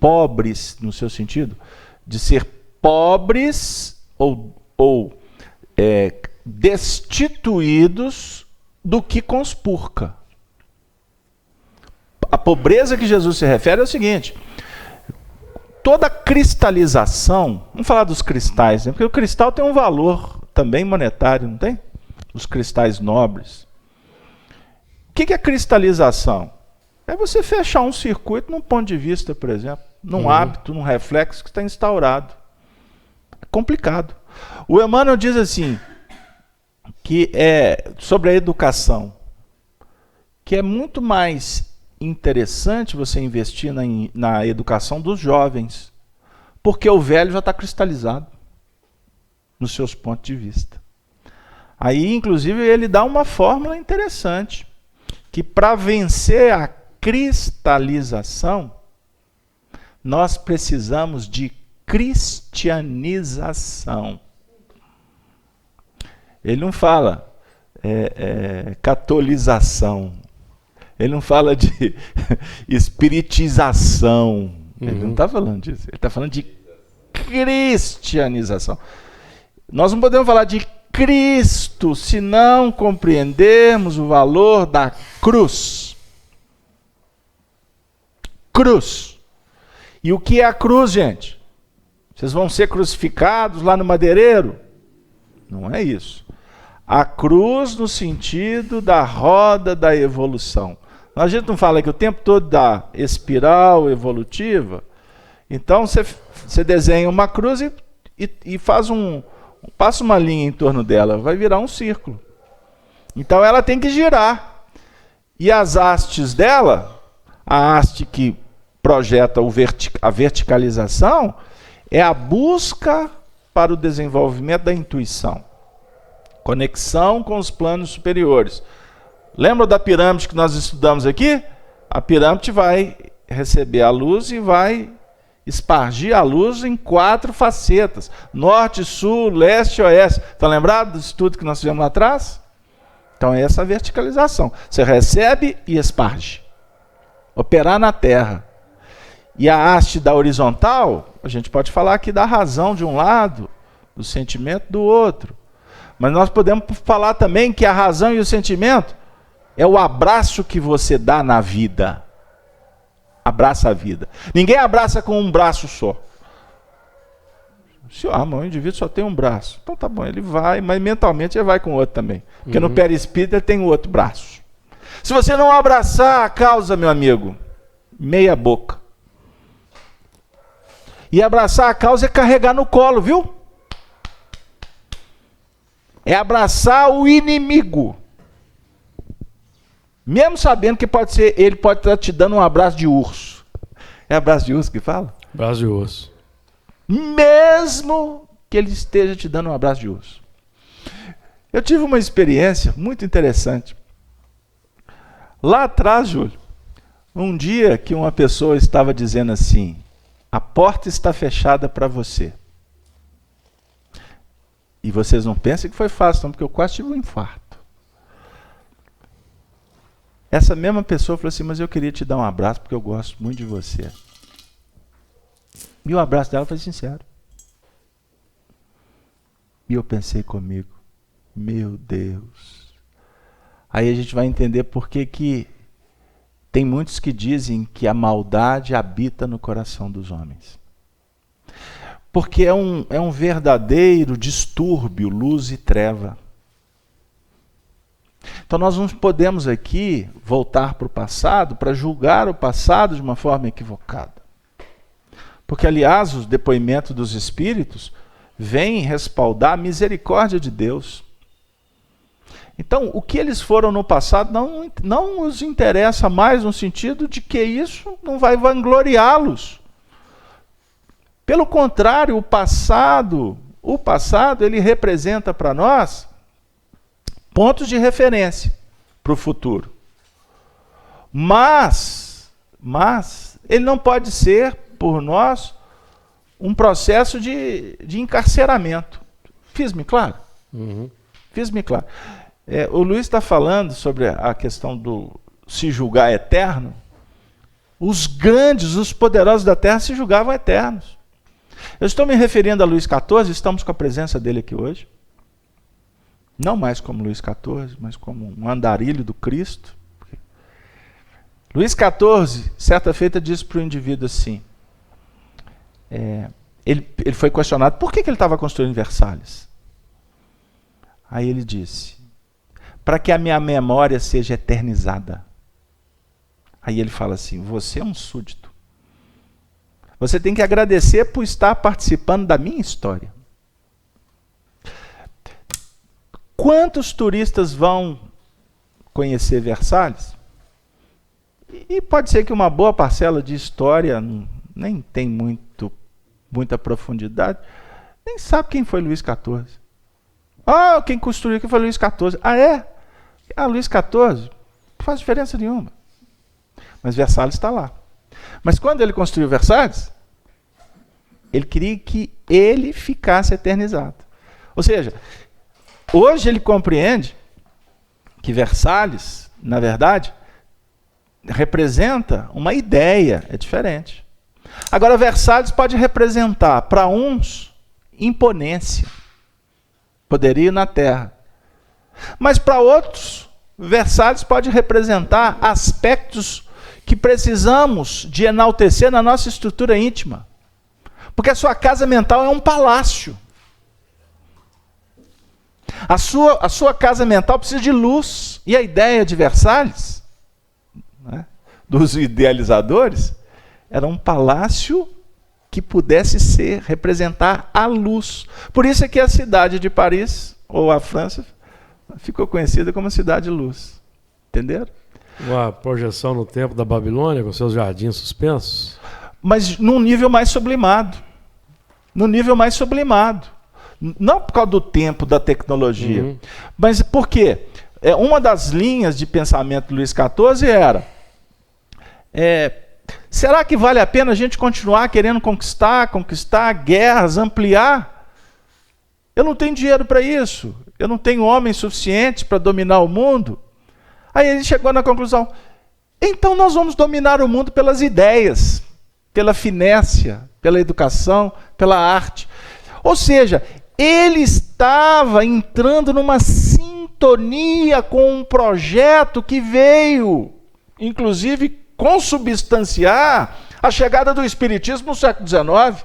Pobres, no seu sentido, de ser pobres ou destituídos do que conspurca. A pobreza que Jesus se refere é o seguinte: toda cristalização, vamos falar dos cristais, né? Porque o cristal tem um valor também monetário, não tem? Os cristais nobres. O que é cristalização? É você fechar um circuito num ponto de vista, por exemplo, num hábito, num reflexo que está instaurado. É complicado. O Emmanuel diz assim, que é sobre a educação, que é muito mais interessante você investir na educação dos jovens, porque o velho já está cristalizado nos seus pontos de vista. Aí, inclusive, ele dá uma fórmula interessante, que para vencer a cristalização, nós precisamos de cristianização. Ele não fala catolização, ele não fala de espiritização, ele não está falando disso, ele está falando de cristianização. Nós não podemos falar de Cristo se não compreendermos o valor da cruz. Cruz. E o que é a cruz, gente? Vocês vão ser crucificados lá no madeireiro? Não é isso. A cruz no sentido da roda da evolução. A gente não fala que o tempo todo da espiral evolutiva. Então você desenha uma cruz e faz passa uma linha em torno dela, vai virar um círculo. Então ela tem que girar. E as hastes dela, a haste que projeta a verticalização, é a busca para o desenvolvimento da intuição. Conexão com os planos superiores. Lembra da pirâmide que nós estudamos aqui? A pirâmide vai receber a luz e vai espargir a luz em 4 facetas: norte, sul, leste e oeste. Estão lembrados do estudo que nós fizemos lá atrás? Então é essa verticalização. Você recebe e esparge. Operar na Terra. E a haste da horizontal, a gente pode falar aqui da razão de um lado, do sentimento do outro. Mas nós podemos falar também que a razão e o sentimento é o abraço que você dá na vida. Abraça a vida. Ninguém abraça com um braço só. Mas o indivíduo só tem um braço. Então tá bom, ele vai, mas mentalmente ele vai com o outro também. Porque no perispírito ele tem o outro braço. Se você não abraçar a causa, meu amigo, meia boca. E abraçar a causa é carregar no colo, viu? É abraçar o inimigo. Mesmo sabendo que pode ser, ele pode estar te dando um abraço de urso. É abraço de urso que fala? Abraço de urso. Mesmo que ele esteja te dando um abraço de urso. Eu tive uma experiência muito interessante. Lá atrás, Júlio, um dia que uma pessoa estava dizendo assim: a porta está fechada para você. E vocês não pensem que foi fácil, não, porque eu quase tive um infarto. Essa mesma pessoa falou assim: mas eu queria te dar um abraço porque eu gosto muito de você. E o abraço dela foi sincero. E eu pensei comigo: meu Deus. Aí a gente vai entender por que tem muitos que dizem que a maldade habita no coração dos homens. Porque é um verdadeiro distúrbio, luz e treva. Então nós não podemos aqui voltar para o passado para julgar o passado de uma forma equivocada. Porque, aliás, os depoimentos dos Espíritos vêm respaldar a misericórdia de Deus. Então, o que eles foram no passado não nos interessa mais, no sentido de que isso não vai vangloriá-los. Pelo contrário, o passado ele representa para nós pontos de referência para o futuro. Mas ele não pode ser, por nós, um processo de encarceramento. Fiz-me claro? Fiz-me claro. O Luiz está falando sobre a questão do se julgar eterno. Os grandes, os poderosos da terra se julgavam eternos. Eu estou me referindo a Luís XIV, estamos com a presença dele aqui hoje. Não mais como Luís XIV, mas como um andarilho do Cristo. Luís XIV, certa feita, disse para o indivíduo assim, ele foi questionado por que ele estava construindo Versalhes. Aí ele disse: para que a minha memória seja eternizada. Aí ele fala assim: você é um súdito. Você tem que agradecer por estar participando da minha história. Quantos turistas vão conhecer Versalhes? E pode ser que uma boa parcela de história nem tem muita profundidade, nem sabe quem foi Luís XIV. Quem construiu aqui foi Luís XIV. É? Luís XIV? Não faz diferença nenhuma. Mas Versalhes está lá. Mas quando ele construiu Versalhes, ele queria que ele ficasse eternizado. Ou seja, hoje ele compreende que Versalhes, na verdade, representa uma ideia, é diferente. Agora, Versalhes pode representar, para uns, imponência, poderio na terra. Mas para outros, Versalhes pode representar aspectos que precisamos de enaltecer na nossa estrutura íntima. Porque a sua casa mental é um palácio. A sua casa mental precisa de luz. E a ideia de Versalhes, né, dos idealizadores, era um palácio que pudesse representar a luz. Por isso é que a cidade de Paris, ou a França, ficou conhecida como cidade de luz. Entenderam? Uma projeção no tempo da Babilônia, com seus jardins suspensos? Mas num nível mais sublimado. No nível mais sublimado. Não por causa do tempo, da tecnologia. Mas por quê? Uma das linhas de pensamento do Luís XIV era: será que vale a pena a gente continuar querendo conquistar guerras, ampliar? Eu não tenho dinheiro para isso. Eu não tenho homens suficientes para dominar o mundo. Aí ele chegou na conclusão: então nós vamos dominar o mundo pelas ideias, pela finesse, pela educação, pela arte. Ou seja, ele estava entrando numa sintonia com um projeto que veio, inclusive, consubstanciar a chegada do Espiritismo no século XIX.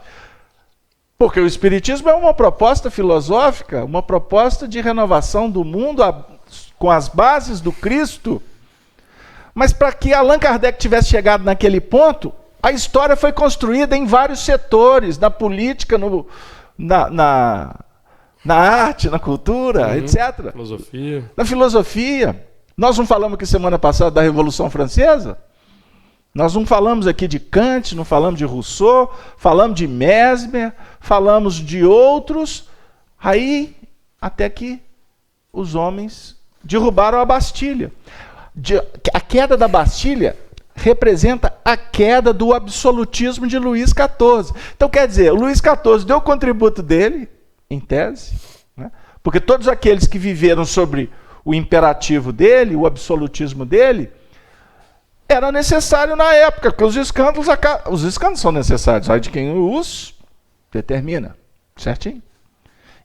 Porque o Espiritismo é uma proposta filosófica, uma proposta de renovação do mundo com as bases do Cristo. Mas para que Allan Kardec tivesse chegado naquele ponto, a história foi construída em vários setores, na política, na arte, na cultura, etc. Filosofia. Na filosofia. Nós não falamos aqui semana passada da Revolução Francesa? Nós não falamos aqui de Kant, não falamos de Rousseau, falamos de Mesmer, falamos de outros, aí até que os homens derrubaram a Bastilha. A queda da Bastilha representa a queda do absolutismo de Luís XIV. Então quer dizer, o Luís XIV deu o contributo dele, em tese, né? Porque todos aqueles que viveram sobre o imperativo dele, o absolutismo dele, era necessário na época, porque os escândalos são necessários, aí de quem os determina, certinho?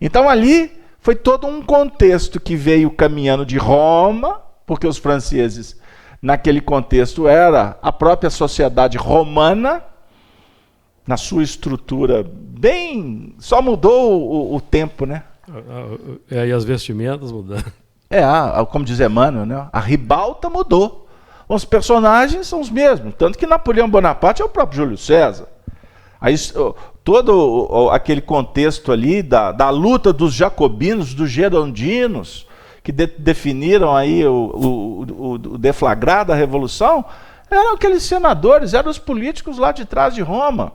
Então ali foi todo um contexto que veio caminhando de Roma, porque os franceses, naquele contexto, era a própria sociedade romana, na sua estrutura bem... Só mudou o tempo, né? E as vestimentas mudaram. Como diz Emmanuel, né? A ribalta mudou. Os personagens são os mesmos, tanto que Napoleão Bonaparte é o próprio Júlio César. Aí, todo aquele contexto ali da luta dos jacobinos, dos gerondinos, que definiram aí o deflagrar da Revolução, eram aqueles senadores, eram os políticos lá de trás de Roma,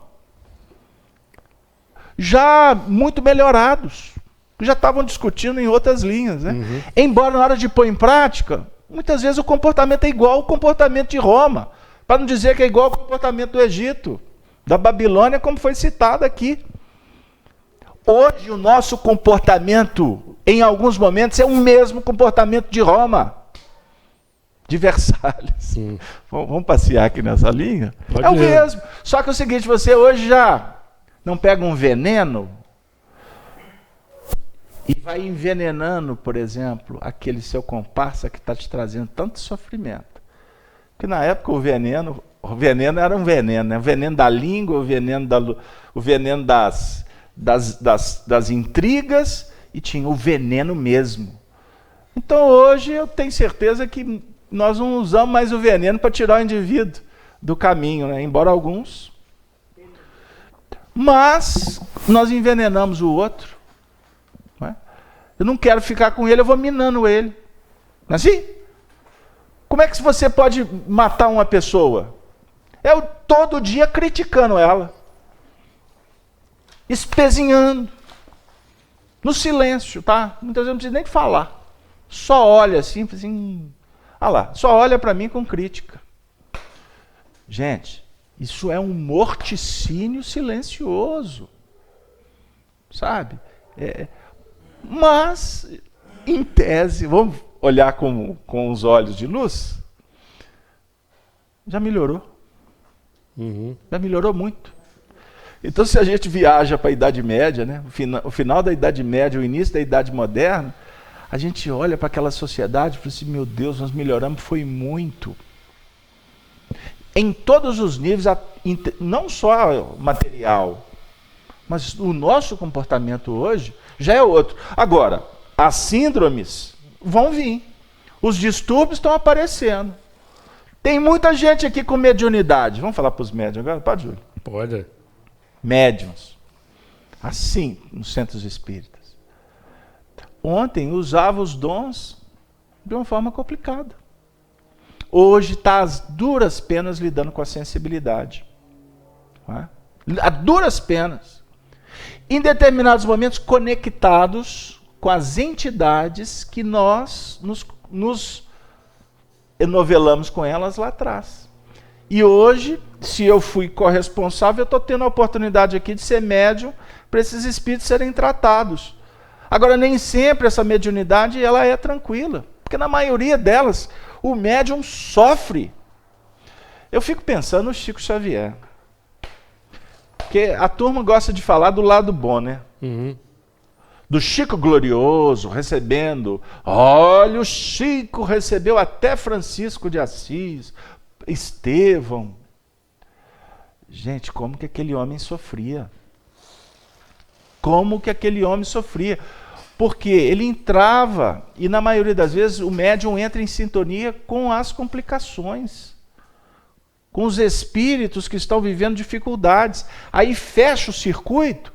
já muito melhorados, já estavam discutindo em outras linhas, né? Embora na hora de pôr em prática, muitas vezes o comportamento é igual ao comportamento de Roma, para não dizer que é igual ao comportamento do Egito, da Babilônia, como foi citado aqui. Hoje o nosso comportamento, em alguns momentos, é o mesmo comportamento de Roma, de Versalhes. Vamos passear aqui nessa linha? Pode é o ir. mesmo. Só que é o seguinte, você hoje já não pega um veneno e vai envenenando, por exemplo, aquele seu comparsa que está te trazendo tanto sofrimento. Porque na época o veneno era um veneno, né? O veneno da língua, o veneno das intrigas, e tinha o veneno mesmo. Então hoje eu tenho certeza que nós não usamos mais o veneno para tirar o indivíduo do caminho, né? Embora alguns. Mas nós envenenamos o outro. Não é? Eu não quero ficar com ele, eu vou minando ele. Não é assim? Como é que você pode matar uma pessoa? Eu todo dia criticando ela. Espezinhando. No silêncio, tá? Muitas vezes não precisa nem falar. Só olha assim, lá, só olha para mim com crítica. Gente, isso é um morticínio silencioso. Sabe? Mas, em tese, vamos olhar com os olhos de luz, já melhorou. Já melhorou muito. Então, se a gente viaja para a Idade Média, né, o final da Idade Média, o início da Idade Moderna, a gente olha para aquela sociedade e fala assim, meu Deus, nós melhoramos, foi muito. Em todos os níveis, não só material, mas o nosso comportamento hoje já é outro. Agora, as síndromes vão vir. Os distúrbios estão aparecendo. Tem muita gente aqui com mediunidade. Vamos falar para os médiuns agora? Pode, Júlio? Pode. Médiuns. Assim, nos centros espíritas. Ontem usava os dons de uma forma complicada. Hoje está às duras penas lidando com a sensibilidade. Não é? A duras penas. Em determinados momentos conectados com as entidades que nós nos enovelamos com elas lá atrás. E hoje, se eu fui corresponsável, eu estou tendo a oportunidade aqui de ser médium para esses espíritos serem tratados. Agora, nem sempre essa mediunidade ela é tranquila, porque na maioria delas, o médium sofre. Eu fico pensando no Chico Xavier. Porque a turma gosta de falar do lado bom, né? Do Chico glorioso, recebendo. Olha, o Chico recebeu até Francisco de Assis, Estevão. Gente, como que aquele homem sofria? como que aquele homem sofria. Porque ele entrava, e na maioria das vezes o médium entra em sintonia com as complicações, com os espíritos que estão vivendo dificuldades. Aí fecha o circuito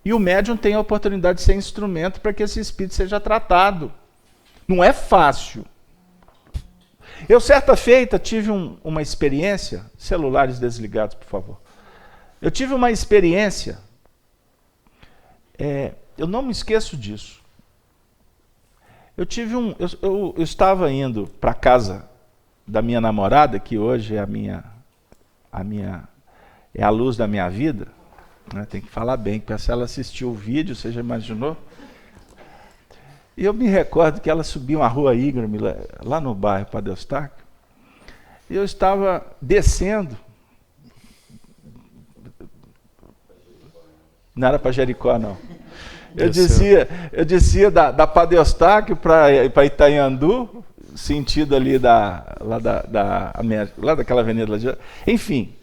e o médium tem a oportunidade de ser instrumento para que esse espírito seja tratado. Não é fácil. Eu, certa feita, tive uma experiência, celulares desligados, por favor. Eu tive uma experiência, eu não me esqueço disso. Eu estava indo para a casa da minha namorada, que hoje é a luz da minha vida, né? Tem que falar bem, porque se ela assistiu o vídeo, você já imaginou? E eu me recordo que ela subiu uma rua íngreme, lá no bairro Padre Eustáquio, e eu estava descendo. Não era para Jericó, não. Eu descia da Padre Eustáquio para Itanhandu, sentido ali lá daquela avenida lá de... Enfim,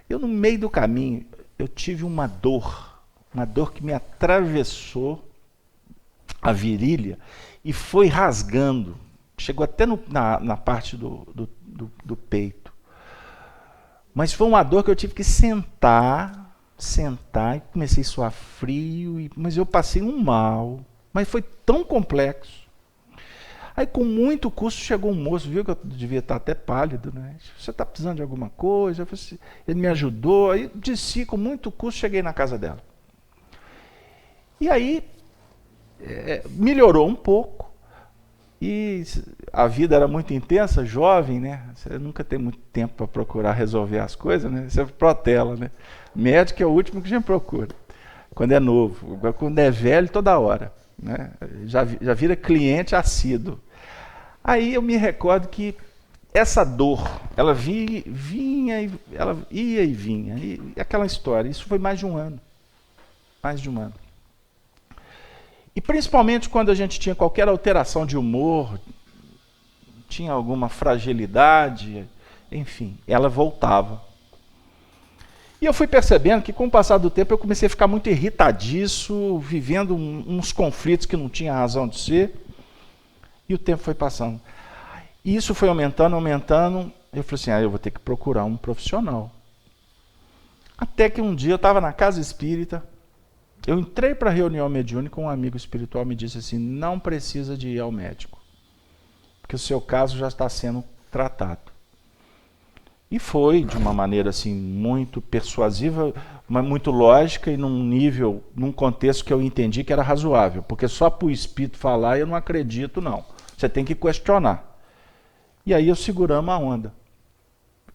eu no meio do caminho, eu tive uma dor que me atravessou a virilha e foi rasgando, chegou até na parte do peito. Mas foi uma dor que eu tive que sentar e comecei a suar frio, mas eu passei um mal, mas foi tão complexo. Aí com muito custo chegou um moço, viu que eu devia estar até pálido, né? Você está precisando de alguma coisa? Ele me ajudou, aí desci com muito custo, cheguei na casa dela. E aí melhorou um pouco, e a vida era muito intensa, jovem, né? Você nunca tem muito tempo para procurar resolver as coisas, né? Você protela, né? Médico é o último que a gente procura, quando é novo. Quando é velho, toda hora, né? Já vira cliente assíduo. Aí eu me recordo que essa dor, ela vinha, ela ia e vinha, e aquela história. Isso foi mais de um ano. E principalmente quando a gente tinha qualquer alteração de humor, tinha alguma fragilidade, enfim, ela voltava. E eu fui percebendo que com o passar do tempo eu comecei a ficar muito irritadiço, vivendo uns conflitos que não tinha razão de ser, e o tempo foi passando. E isso foi aumentando, eu falei assim, eu vou ter que procurar um profissional. Até que um dia eu estava na casa espírita, eu entrei para a reunião mediúnica, um amigo espiritual me disse assim, não precisa de ir ao médico, porque o seu caso já está sendo tratado. E foi de uma maneira assim muito persuasiva, mas muito lógica e num contexto que eu entendi que era razoável, porque só para o espírito falar eu não acredito não, você tem que questionar. E aí eu seguramos a onda,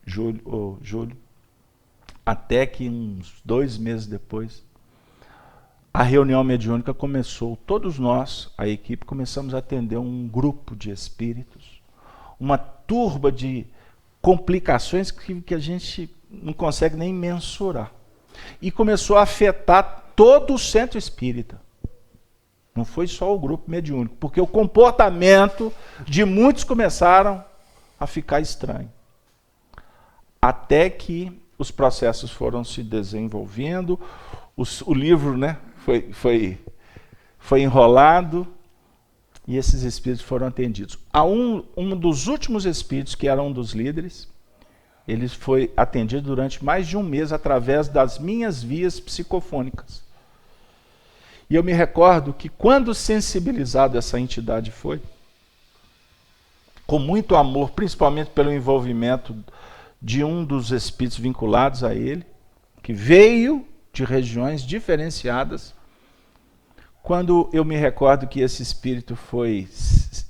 Júlio, até que uns 2 meses depois, a reunião mediúnica começou, todos nós, a equipe, começamos a atender um grupo de espíritos, uma turba de complicações que a gente não consegue nem mensurar. E começou a afetar todo o centro espírita. Não foi só o grupo mediúnico, porque o comportamento de muitos começaram a ficar estranho. Até que os processos foram se desenvolvendo, o livro, né, foi enrolado e esses espíritos foram atendidos. Um dos últimos espíritos, que era um dos líderes, ele foi atendido durante mais de um mês através das minhas vias psicofônicas. E eu me recordo que quando sensibilizado essa entidade foi, com muito amor, principalmente pelo envolvimento de um dos espíritos vinculados a ele, que veio de regiões diferenciadas, quando eu me recordo que esse espírito foi,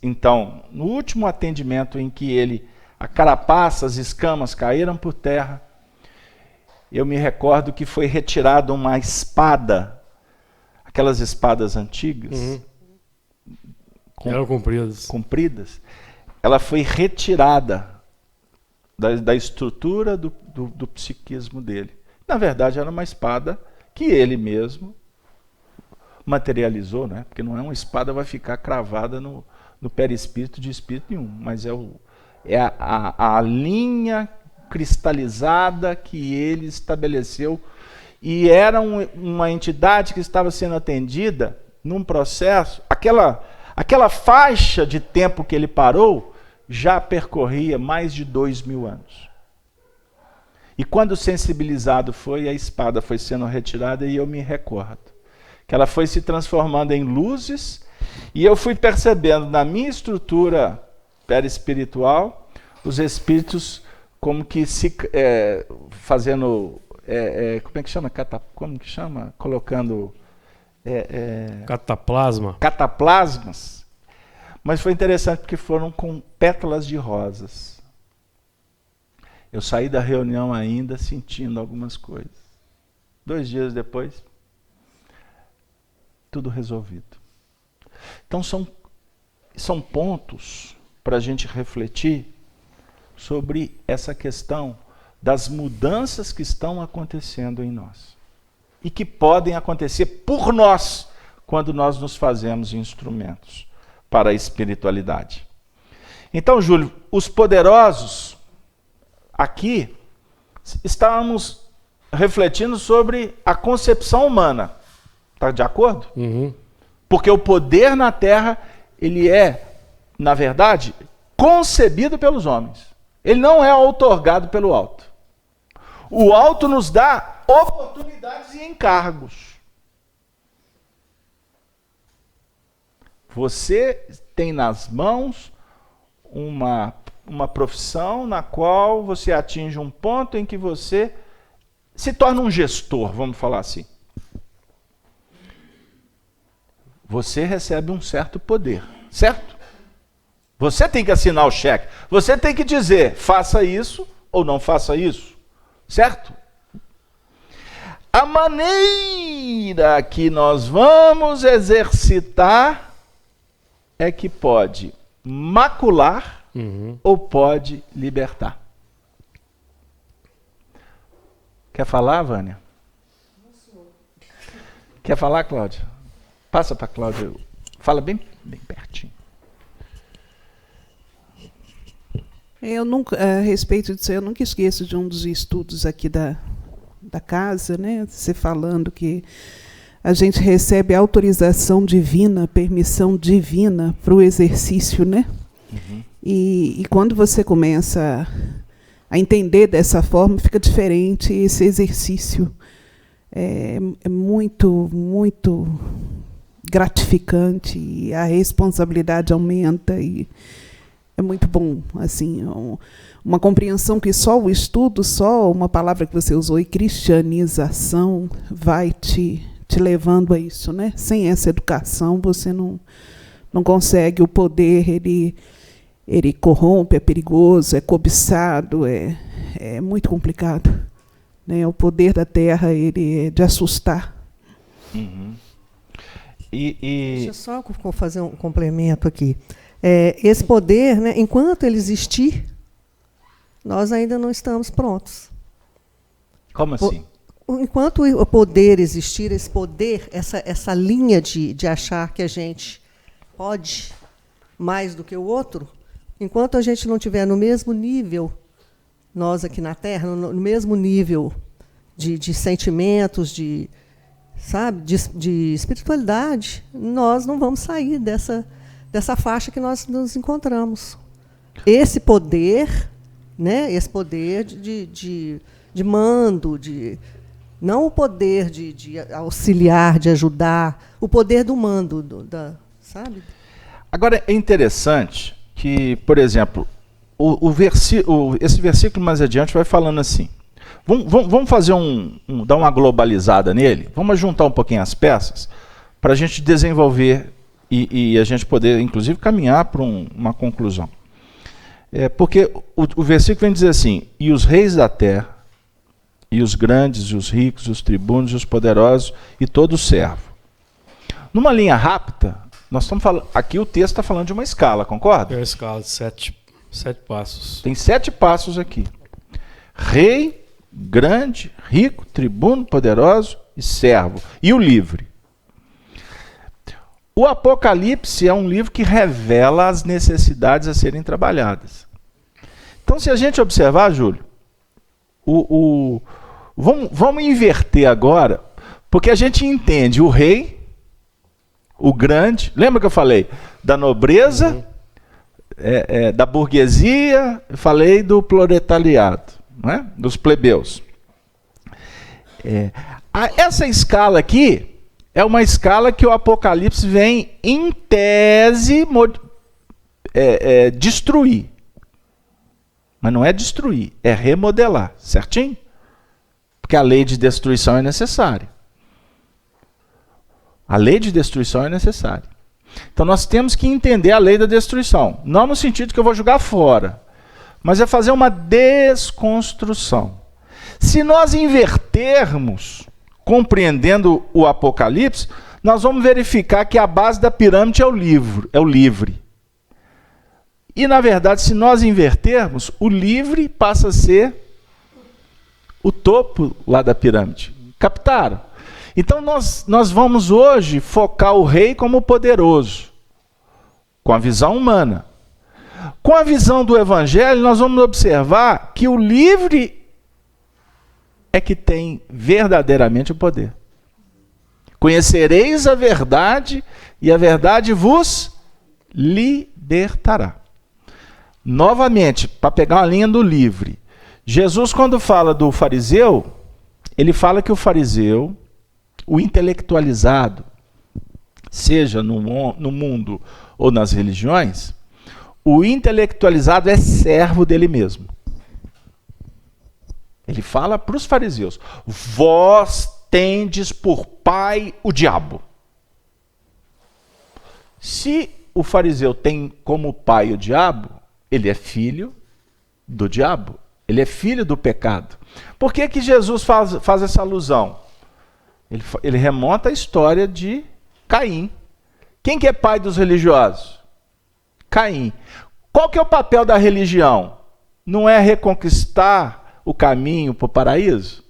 então, no último atendimento em que a carapaça, as escamas caíram por terra, eu me recordo que foi retirada uma espada, aquelas espadas antigas, eram compridas, ela foi retirada da estrutura do psiquismo dele. Na verdade, era uma espada que ele mesmo materializou, né? Porque não é uma espada que vai ficar cravada no perispírito de espírito nenhum, mas é a linha cristalizada que ele estabeleceu e era uma entidade que estava sendo atendida num processo, aquela faixa de tempo que ele parou já percorria mais de 2000 anos. E quando sensibilizado foi, a espada foi sendo retirada e eu me recordo que ela foi se transformando em luzes e eu fui percebendo na minha estrutura perispiritual os espíritos como que se fazendo como é que chama? Como que chama? Colocando cataplasmas. Mas foi interessante porque foram com pétalas de rosas. Eu saí da reunião ainda sentindo algumas coisas. 2 dias depois, tudo resolvido. Então são pontos para a gente refletir sobre essa questão das mudanças que estão acontecendo em nós. E que podem acontecer por nós, quando nós nos fazemos instrumentos para a espiritualidade. Então, Júlio, os poderosos, aqui, estávamos refletindo sobre a concepção humana. Está de acordo? Uhum. Porque o poder na Terra, ele é, na verdade, concebido pelos homens. Ele não é outorgado pelo alto. O alto nos dá oportunidades e encargos. Você tem nas mãos uma profissão na qual você atinge um ponto em que você se torna um gestor, vamos falar assim. Você recebe um certo poder, certo? Você tem que assinar o cheque. Você tem que dizer, faça isso ou não faça isso, certo? A maneira que nós vamos exercitar é que pode macular ou pode libertar. Quer falar, Vânia? Quer falar, Cláudia? Passa para a Cláudia. Fala bem pertinho. Eu nunca, a respeito disso, eu nunca esqueço de um dos estudos aqui da casa, né? Você falando que a gente recebe autorização divina, permissão divina para o exercício, né? Uhum. E quando você começa a entender dessa forma, fica diferente esse exercício. É muito, muito gratificante e a responsabilidade aumenta e é muito bom, assim, uma compreensão que só o estudo, só uma palavra que você usou, e cristianização, vai te levando a isso, né? Sem essa educação, você não consegue. O poder, ele corrompe, é perigoso, é cobiçado, é muito complicado, né? O poder da terra, ele é de assustar. Uhum. Deixa eu só fazer um complemento aqui. Esse poder, né, enquanto ele existir, nós ainda não estamos prontos. Como assim? Enquanto o poder existir, esse poder, essa linha de achar que a gente pode mais do que o outro, enquanto a gente não estiver no mesmo nível, nós aqui na Terra, no mesmo nível de sentimentos, de espiritualidade, nós não vamos sair dessa faixa que nós nos encontramos. Esse poder, né, esse poder de mando, não o poder de auxiliar, de ajudar, o poder do mando, sabe? Agora, é interessante que, por exemplo, esse versículo mais adiante vai falando assim. Vamos fazer dar uma globalizada nele, vamos juntar um pouquinho as peças para a gente desenvolver e a gente poder, inclusive, caminhar para uma conclusão. Porque o versículo vem dizer assim: e os reis da terra, e os grandes, e os ricos, e os tribunos, e os poderosos, e todo servo. Numa linha rápida, nós estamos falando, aqui o texto está falando de uma escala, concorda? É uma escala de 7 passos. Tem 7 passos aqui. Rei, grande, rico, tribuno, poderoso e servo. E o livre. O Apocalipse é um livro que revela as necessidades a serem trabalhadas. Então, se a gente observar, Júlio, Vamos inverter agora, porque a gente entende o rei, o grande, lembra que eu falei da nobreza, da burguesia, falei do proletariado, não é? Dos plebeus. Essa escala aqui é uma escala que o Apocalipse vem, em tese, destruir. Mas não é destruir, é remodelar, certinho? Porque a lei de destruição é necessária. A lei de destruição é necessária. Então nós temos que entender a lei da destruição. Não no sentido que eu vou jogar fora, mas é fazer uma desconstrução. Se nós invertermos, compreendendo o Apocalipse, nós vamos verificar que a base da pirâmide é o livre. E, na verdade, se nós invertermos, o livre passa a ser o topo lá da pirâmide. Captaram? Então, nós vamos hoje focar o rei como poderoso, com a visão humana. Com a visão do Evangelho, nós vamos observar que o livre é que tem verdadeiramente o poder. Conhecereis a verdade, e a verdade vos libertará. Novamente, para pegar uma linha do livre, Jesus, quando fala do fariseu, ele fala que o fariseu, o intelectualizado, seja no mundo ou nas religiões, o intelectualizado é servo dele mesmo. Ele fala para os fariseus: vós tendes por pai o diabo. Se o fariseu tem como pai o diabo, ele é filho do diabo. Ele é filho do pecado. Por que que Jesus faz essa alusão? Ele remonta a história de Caim. Quem que é pai dos religiosos? Caim. Qual que é o papel da religião? Não é reconquistar o caminho para o paraíso?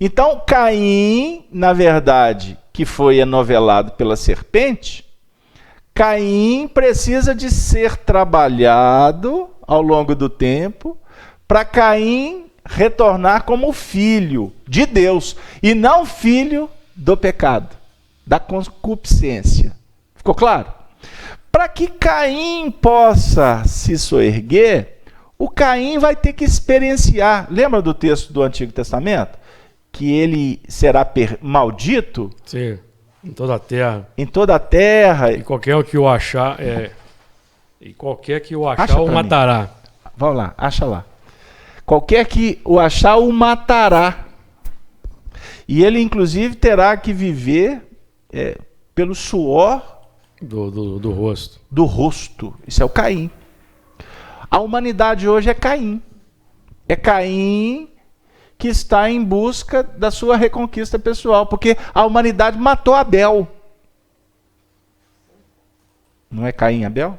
Então, Caim, na verdade, que foi enovelado pela serpente, Caim precisa de ser trabalhado ao longo do tempo para Caim retornar como filho de Deus e não filho do pecado, da concupiscência. Ficou claro? Para que Caim possa se soerguer, o Caim vai ter que experienciar. Lembra do texto do Antigo Testamento? Que ele será maldito? Sim. Em toda a terra. Em toda a terra. E qualquer que o achar, o matará. Vamos lá, acha lá. Qualquer que o achar, o matará. E ele, inclusive, terá que viver pelo suor do rosto. Do rosto. Isso é o Caim. A humanidade hoje é Caim. É Caim que está em busca da sua reconquista pessoal, porque a humanidade matou Abel. Não é Caim e Abel?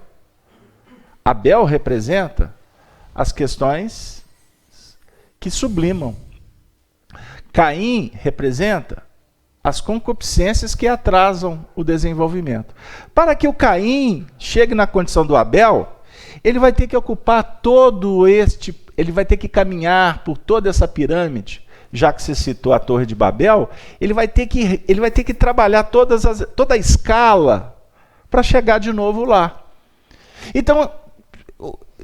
Abel representa as questões que sublimam. Caim representa as concupiscências que atrasam o desenvolvimento. Para que o Caim chegue na condição do Abel, ele vai ter que ocupar ele vai ter que caminhar por toda essa pirâmide, já que você citou a Torre de Babel, ele vai ter que trabalhar toda a escala para chegar de novo lá. Então,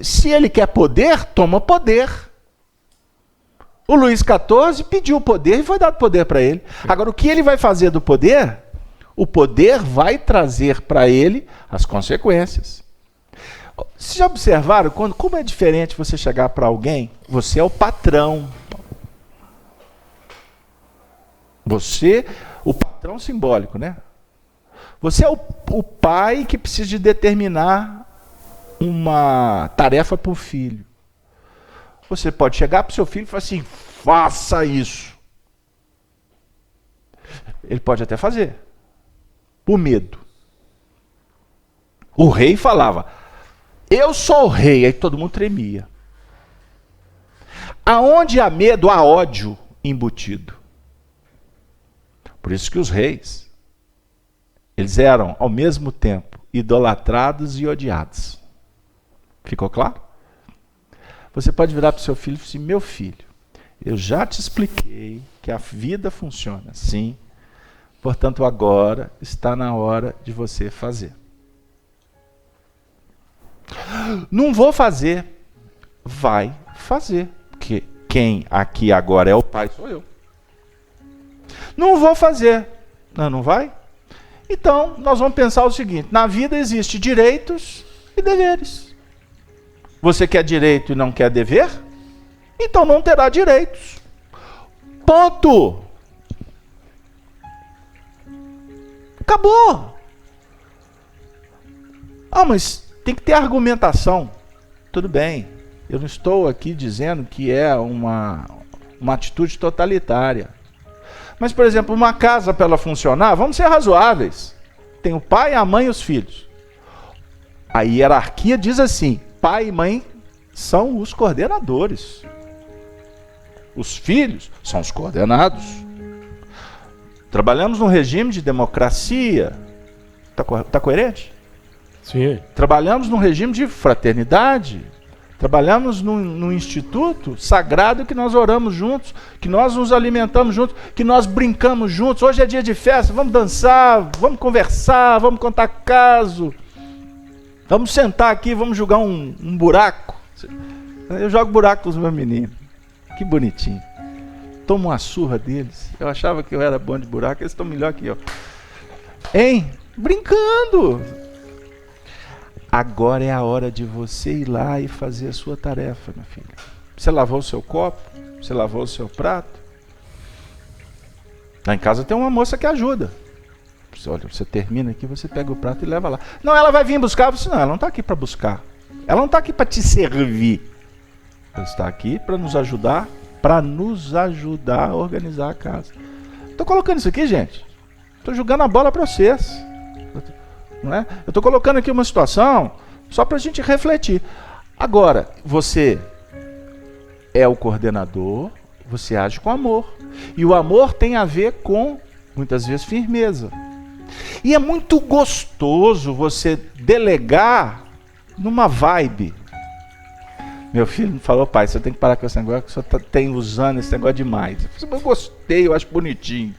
se ele quer poder, toma poder. O Luís XIV pediu poder e foi dado poder para ele. Agora, o que ele vai fazer do poder? O poder vai trazer para ele as consequências. Vocês já observaram como é diferente você chegar para alguém? Você é o patrão. O patrão simbólico, né? Você é o pai que precisa de determinar uma tarefa para o filho. Você pode chegar para o seu filho e falar assim: faça isso. Ele pode até fazer, por medo. O rei falava: eu sou o rei, aí todo mundo tremia. Aonde há medo, há ódio embutido. Por isso que os reis, eles eram ao mesmo tempo idolatrados e odiados. Ficou claro? Você pode virar para o seu filho e falar assim: meu filho, Eu já te expliquei que a vida funciona assim. Portanto, agora está na hora de você fazer. Não vou fazer. Vai fazer. Porque quem aqui agora é o pai sou eu. Não vou fazer. Não vai? Então, nós vamos pensar o seguinte. Na vida existe direitos e deveres. Você quer direito e não quer dever? Então não terá direitos. Ponto. Acabou. Ah, mas tem que ter argumentação. Tudo bem. Eu não estou aqui dizendo que é uma atitude totalitária. Mas, por exemplo, uma casa para ela funcionar, vamos ser razoáveis. Tem o pai, a mãe e os filhos. A hierarquia diz assim: pai e mãe são os coordenadores. Os filhos são os coordenados. Trabalhamos num regime de democracia. Tá coerente? Sim. Trabalhamos num regime de fraternidade. Trabalhamos num instituto sagrado que nós oramos juntos, que nós nos alimentamos juntos, que nós brincamos juntos. Hoje é dia de festa, vamos dançar, vamos conversar, vamos contar caso. Vamos sentar aqui, vamos jogar um buraco. Eu jogo buraco com os meus meninos. Que bonitinho. Tomo uma surra deles. Eu achava que eu era bom de buraco, eles estão melhor que eu. Hein? Brincando. Agora é a hora de você ir lá e fazer a sua tarefa, minha filha. Você lavou o seu copo? Você lavou o seu prato? Lá em casa tem uma moça que ajuda. Olha, você termina aqui, você pega o prato e leva lá. Não, ela vai vir buscar. Você, não, ela não está aqui para buscar. Ela não está aqui para te servir. Ela está aqui para nos ajudar a organizar a casa. Estou colocando isso aqui, gente. Estou jogando a bola para vocês. Não é? Eu estou colocando aqui uma situação só para a gente refletir. Agora, você é o coordenador, você age com amor. E o amor tem a ver com, muitas vezes, firmeza. E é muito gostoso você delegar numa vibe. Meu filho falou: pai, você tem que parar com esse negócio, que você tem usando esse negócio demais. Eu gostei, eu acho bonitinho.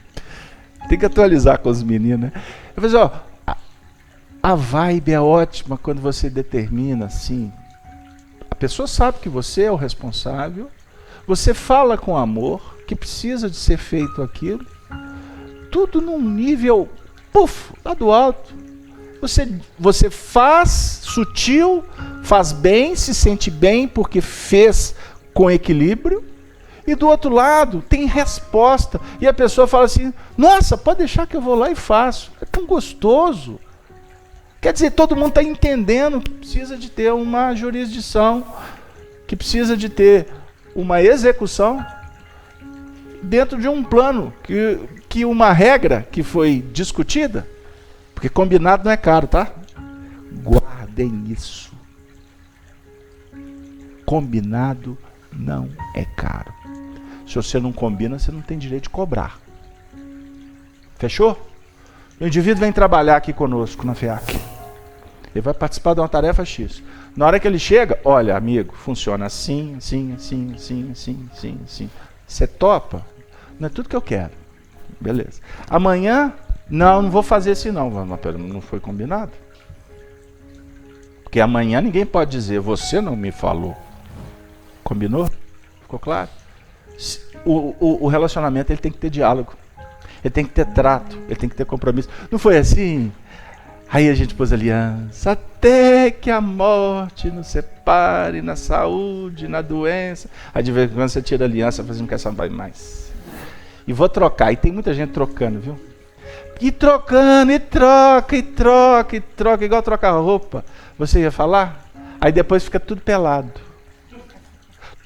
Tem que atualizar com os meninos, né? Eu falei: ó, a vibe é ótima quando você determina assim. A pessoa sabe que você é o responsável, você fala com amor, que precisa de ser feito aquilo, tudo num nível, lá do alto. Você faz sutil, faz bem, se sente bem porque fez com equilíbrio, e do outro lado tem resposta. E a pessoa fala assim: nossa, pode deixar que eu vou lá e faço. É tão gostoso. Quer dizer, todo mundo está entendendo que precisa de ter uma jurisdição, que precisa de ter uma execução dentro de um plano, que uma regra que foi discutida, porque combinado não é caro, tá? Guardem isso. Combinado não é caro. Se você não combina, você não tem direito de cobrar. Fechou? O indivíduo vem trabalhar aqui conosco na FEAC. Ele vai participar de uma tarefa X. Na hora que ele chega, olha, amigo, funciona assim, assim, assim, assim, assim, assim, assim. Você topa? Não é tudo que eu quero. Beleza. Amanhã, não vou fazer assim não. Mas não foi combinado? Porque amanhã ninguém pode dizer: você não me falou. Combinou? Ficou claro? O relacionamento ele tem que ter diálogo. Ele tem que ter trato, ele tem que ter compromisso. Não foi assim? Aí a gente pôs aliança, até que a morte nos separe, na saúde, na doença. Aí de vez em quando você tira a aliança, você não quer saber mais. E vou trocar, e tem muita gente trocando, viu? E trocando, e troca, e troca, e troca, igual troca roupa. Você ia falar? Aí depois fica tudo pelado.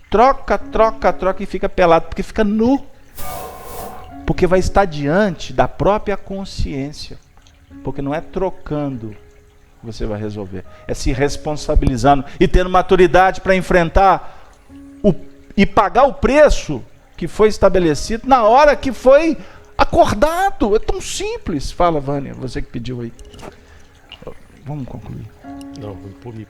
Troca, troca, troca e fica pelado, porque fica nu. Porque vai estar diante da própria consciência. Porque não é trocando que você vai resolver. É se responsabilizando e tendo maturidade para enfrentar e pagar o preço que foi estabelecido na hora que foi acordado. É tão simples. Fala, Vânia, você que pediu aí. Vamos concluir. Não, vou me...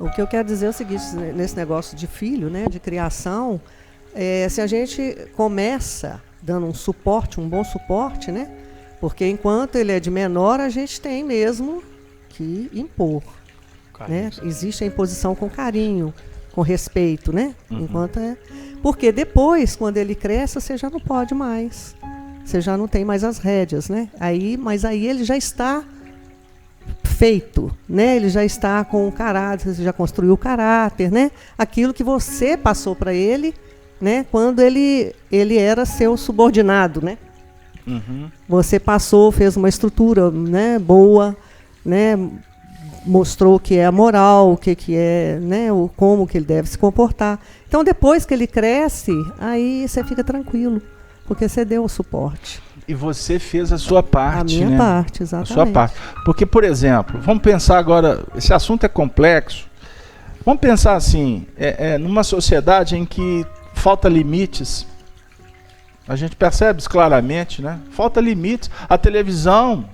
O que eu quero dizer é o seguinte, nesse negócio de filho, né, de criação, se a gente começa dando um suporte, um bom suporte, né, porque enquanto ele é de menor, a gente tem mesmo que impor. Né? Existe a imposição com carinho, com respeito, né? Enquanto porque depois, quando ele cresce, você já não pode mais. Você já não tem mais as rédeas, né? Mas aí ele já está feito, né? Ele já está com o caráter, você já construiu o caráter, né? Aquilo que você passou para ele, né? Quando ele era seu subordinado, né? Você passou, fez uma estrutura, né? Boa, né? Mostrou o que é a moral, o que é, né? Como que ele deve se comportar. Então, depois que ele cresce, aí você fica tranquilo, porque você deu o suporte. E você fez a sua parte, né? A minha parte, exatamente. A sua parte. Porque, por exemplo, vamos pensar agora, esse assunto é complexo. Vamos pensar assim, numa sociedade em que falta limites. A gente percebe isso claramente, né? Falta limites. A televisão,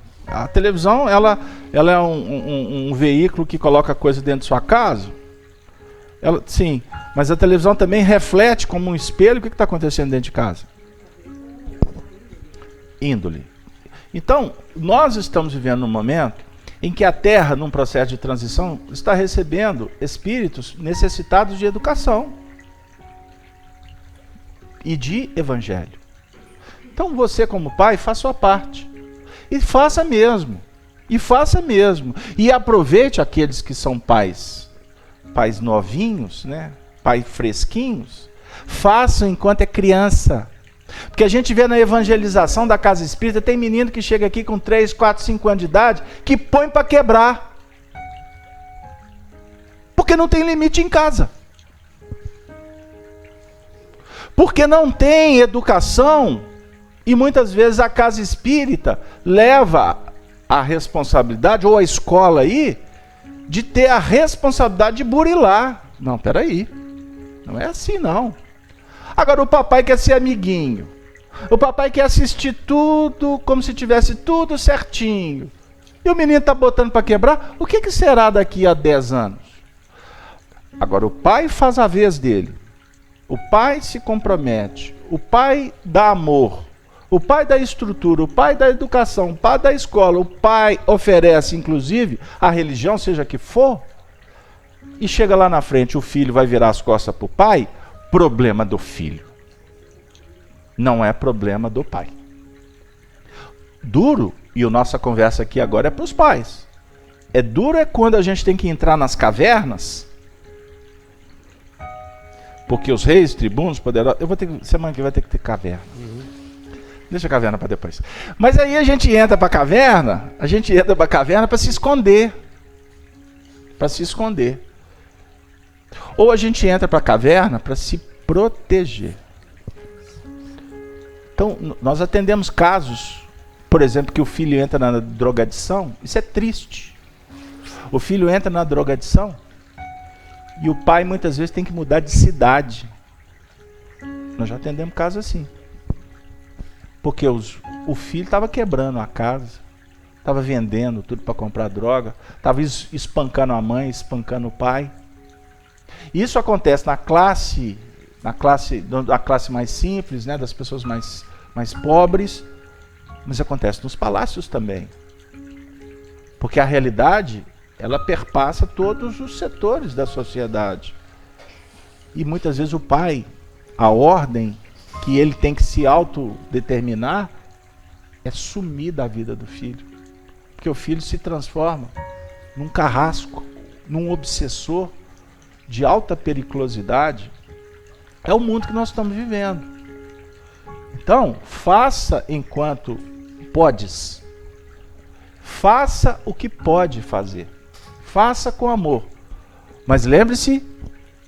ela é um veículo que coloca coisa dentro de sua casa. Sim, mas a televisão também reflete como um espelho o que está acontecendo dentro de casa. Índole. Então, nós estamos vivendo num momento em que a Terra, num processo de transição, está recebendo espíritos necessitados de educação e de evangelho. Então, você como pai, faça sua parte. E faça mesmo. E aproveite aqueles que são pais novinhos, né? Pais fresquinhos. Façam enquanto é criança. Porque a gente vê na evangelização da casa espírita, tem menino que chega aqui com 3, 4, 5 anos de idade, que põe para quebrar. Porque não tem limite em casa. Porque não tem educação. E muitas vezes a casa espírita leva a responsabilidade, ou a escola aí, de ter a responsabilidade de burilar. Não, peraí. Não é assim, não. Agora o papai quer ser amiguinho. O papai quer assistir tudo como se tivesse tudo certinho. E o menino está botando para quebrar. O que será daqui a 10 anos? Agora o pai faz a vez dele. O pai se compromete. O pai dá amor. O pai da estrutura, o pai da educação, o pai da escola, o pai oferece, inclusive, a religião, seja que for, e chega lá na frente, o filho vai virar as costas para o pai, problema do filho. Não é problema do pai. Duro, e a nossa conversa aqui agora é para os pais. Duro quando a gente tem que entrar nas cavernas, porque os reis, tribunos, poderosos... semana que vai ter que ter caverna. Deixa a caverna para depois. Mas aí a gente entra para a caverna para se esconder. Para se esconder. Ou a gente entra para a caverna para se proteger. Então, nós atendemos casos, por exemplo, que o filho entra na drogadição. Isso é triste. O filho entra na drogadição e o pai muitas vezes tem que mudar de cidade. Nós já atendemos casos assim. Porque o filho estava quebrando a casa, estava vendendo tudo para comprar droga, estava espancando a mãe, espancando o pai. Isso acontece na classe mais simples, né, das pessoas mais pobres, mas acontece nos palácios também. Porque a realidade, ela perpassa todos os setores da sociedade. E muitas vezes o pai, a ordem que ele tem que se autodeterminar é sumir da vida do filho. Porque o filho se transforma num carrasco, num obsessor de alta periculosidade. É o mundo que nós estamos vivendo. Então, faça enquanto podes. Faça o que pode fazer. Faça com amor. Mas lembre-se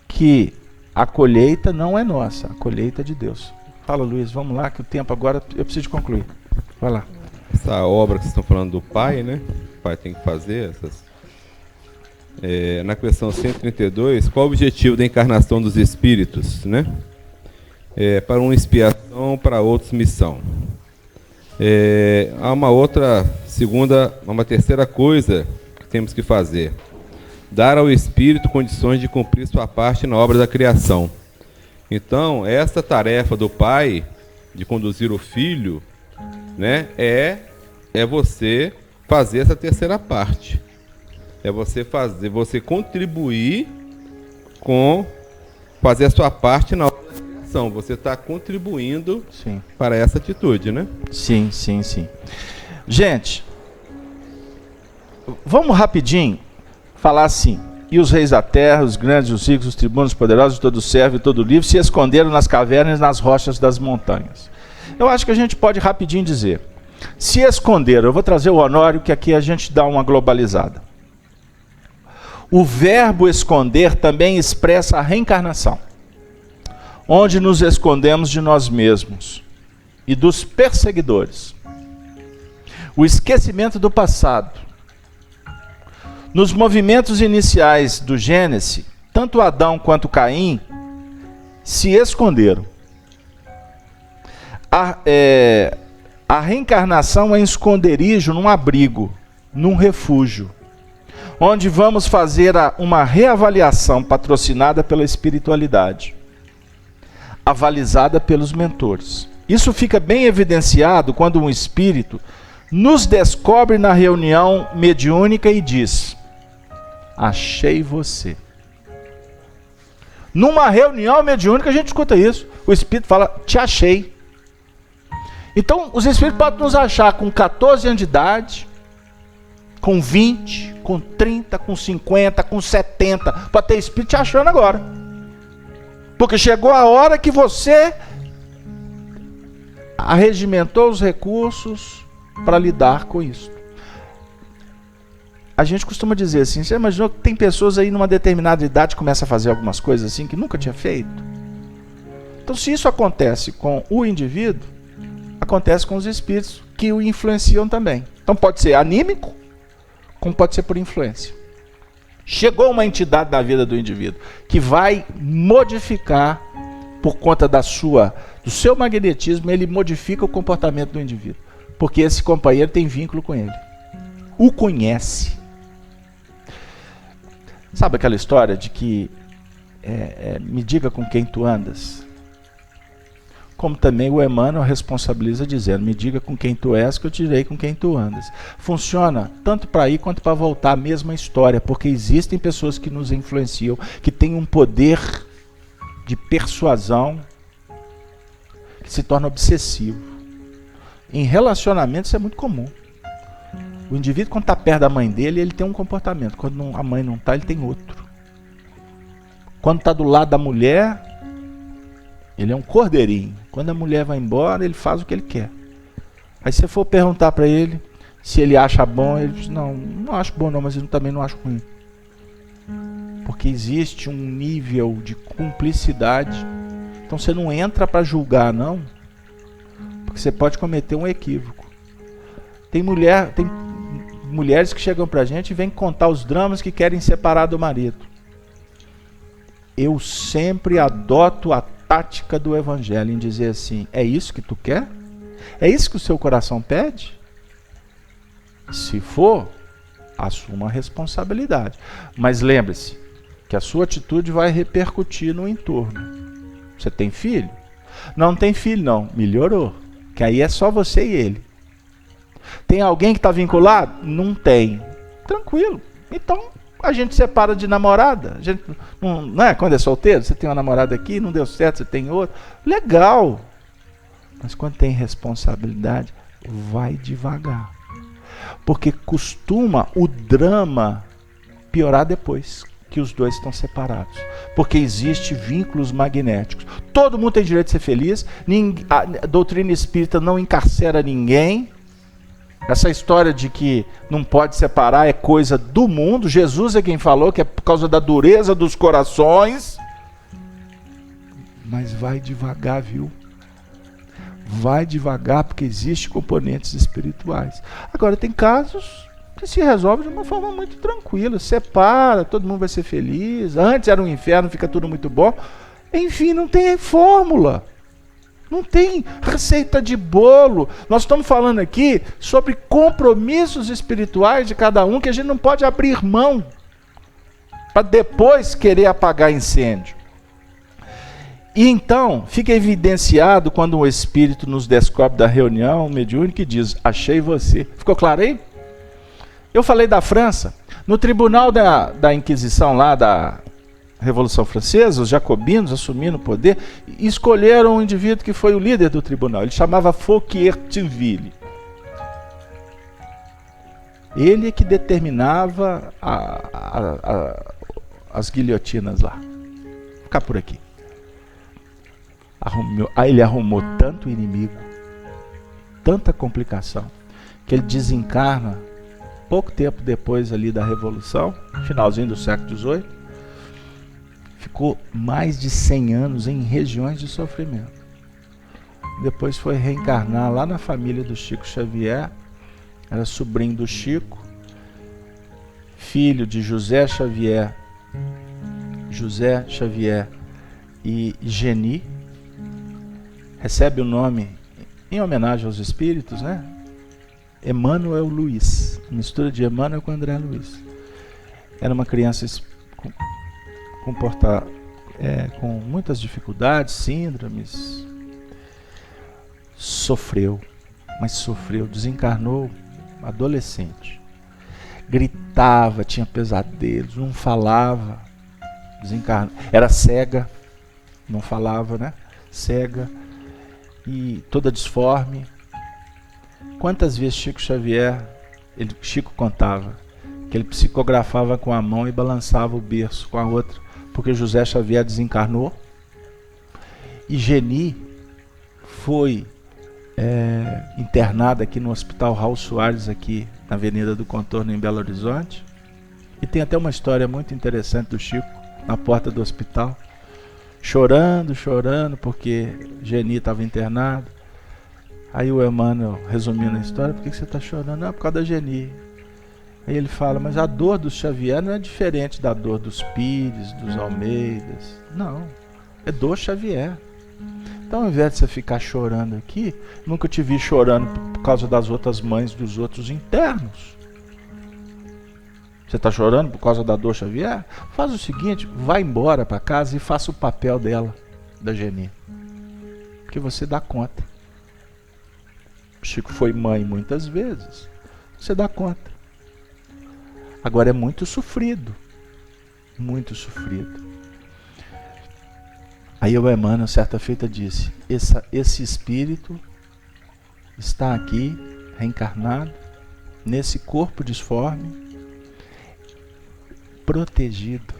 que a colheita não é nossa, a colheita é de Deus. Fala, Luiz, vamos lá, que o tempo agora eu preciso de concluir. Vai lá. Essa obra que vocês estão falando do pai, né? O pai tem que fazer essas... na questão 132, qual o objetivo da encarnação dos espíritos, né? Para uma expiação, para outros missão. Há uma terceira coisa que temos que fazer. dar ao Espírito condições de cumprir sua parte na obra da criação. Então, essa tarefa do pai de conduzir o filho, né, é você fazer essa terceira parte. É você contribuir com fazer a sua parte na obra da criação. Você está contribuindo Sim. para essa atitude, né? Sim, sim, sim. Gente, vamos rapidinho falar assim. E os reis da terra, os grandes, os ricos, os tribunos, os poderosos, todo servo e todo livre, se esconderam nas cavernas e nas rochas das montanhas. Eu acho que a gente pode rapidinho dizer. Se esconderam, eu vou trazer o Honório, que aqui a gente dá uma globalizada. O verbo esconder também expressa a reencarnação, onde nos escondemos de nós mesmos e dos perseguidores. O esquecimento do passado. Nos movimentos iniciais do Gênesis, tanto Adão quanto Caim se esconderam. A reencarnação é um esconderijo num abrigo, num refúgio, onde vamos fazer uma reavaliação patrocinada pela espiritualidade, avalizada pelos mentores. Isso fica bem evidenciado quando um espírito nos descobre na reunião mediúnica e diz: achei você. Numa reunião mediúnica a gente escuta isso. O espírito fala: te achei. Então os espíritos podem nos achar com 14 anos de idade, com 20, com 30, com 50, com 70. Pode ter espírito te achando agora. Porque chegou a hora que você arregimentou os recursos para lidar com isso. A gente costuma dizer assim: você imaginou que tem pessoas aí numa determinada idade que começam a fazer algumas coisas assim que nunca tinha feito? Então, se isso acontece com o indivíduo, acontece com os espíritos que o influenciam também. Então pode ser anímico, como pode ser por influência. Chegou uma entidade na vida do indivíduo que vai modificar, por conta do seu magnetismo, ele modifica o comportamento do indivíduo. Porque esse companheiro tem vínculo com ele. O conhece. Sabe aquela história de que me diga com quem tu andas? Como também o Emmanuel responsabiliza dizendo: me diga com quem tu és, que eu te direi com quem tu andas. Funciona tanto para ir quanto para voltar, a mesma história, porque existem pessoas que nos influenciam, que têm um poder de persuasão que se torna obsessivo. Em relacionamentos isso é muito comum. O indivíduo, quando está perto da mãe dele, ele tem um comportamento. Quando a mãe não está, ele tem outro. Quando está do lado da mulher, ele é um cordeirinho. Quando a mulher vai embora, ele faz o que ele quer. Aí se você for perguntar para ele se ele acha bom, ele diz: não acho bom não, mas eu também não acho ruim. Porque existe um nível de cumplicidade. Então você não entra para julgar, não. Porque você pode cometer um equívoco. Tem mulheres que chegam pra gente e vêm contar os dramas que querem separar do marido. Eu sempre adoto a tática do evangelho em dizer assim: é isso que tu quer? É isso que o seu coração pede? Se for, assuma a responsabilidade. Mas lembre-se que a sua atitude vai repercutir no entorno. Você tem filho? Não tem filho não, melhorou. Que aí é só você e ele. Tem alguém que está vinculado? Não tem. Tranquilo. Então a gente separa de namorada. A gente, não é? Quando é solteiro, você tem uma namorada aqui, não deu certo, você tem outra. Legal. Mas quando tem responsabilidade, vai devagar. Porque costuma o drama piorar depois que os dois estão separados. Porque existe vínculos magnéticos. Todo mundo tem direito de ser feliz. A doutrina espírita não encarcera ninguém. Essa história de que não pode separar é coisa do mundo. Jesus é quem falou que é por causa da dureza dos corações. Mas vai devagar, viu? Vai devagar, porque existem componentes espirituais. Agora, tem casos que se resolve de uma forma muito tranquila. Separa, todo mundo vai ser feliz. Antes era um inferno, fica tudo muito bom. Enfim, não tem fórmula. Não tem receita de bolo. Nós estamos falando aqui sobre compromissos espirituais de cada um que a gente não pode abrir mão. para depois querer apagar incêndio. E então, fica evidenciado quando o Espírito nos descobre da reunião mediúnica e diz, achei você. Ficou claro aí? Eu falei da França. No tribunal da Inquisição lá da Revolução Francesa, os jacobinos assumindo o poder, escolheram um indivíduo que foi o líder do tribunal. Ele chamava Fouquier-Tinville. Ele é que determinava as guilhotinas lá. Vou ficar por aqui. Ele arrumou tanto inimigo, tanta complicação, que ele desencarna pouco tempo depois ali da Revolução, finalzinho do século XVIII. Ficou mais de 100 anos em regiões de sofrimento. Depois foi reencarnar lá na família do Chico Xavier. Era sobrinho do Chico, filho de José Xavier e Geni. Recebe o nome em homenagem aos espíritos, né? Emmanuel Luiz, mistura de Emmanuel com André Luiz. Era uma criança com muitas dificuldades, síndromes. Sofreu, desencarnou adolescente. Gritava, tinha pesadelos, não falava, desencarnou. Era cega, não falava, né? Cega e toda disforme. Quantas vezes Chico contava que ele psicografava com a mão e balançava o berço com a outra, porque José Xavier desencarnou. E Geni foi internado aqui no Hospital Raul Soares, aqui na Avenida do Contorno, em Belo Horizonte. E tem até uma história muito interessante do Chico na porta do hospital, chorando, porque Geni estava internado. Aí o Emmanuel, resumindo a história, por que você está chorando? Não, por causa da Geni. Aí ele fala, mas a dor do Xavier não é diferente da dor dos Pires, dos Almeidas. Não, é dor Xavier. Então, ao invés de você ficar chorando aqui, nunca te vi chorando por causa das outras mães dos outros internos. Você está chorando por causa da dor Xavier? Faz o seguinte, vai embora para casa e faça o papel dela, da Geni. Porque você dá conta. Chico foi mãe muitas vezes. Você dá conta. Agora é muito sofrido. Muito sofrido. Aí o Emmanuel, certa feita, disse, esse espírito está aqui, reencarnado, nesse corpo disforme, protegido.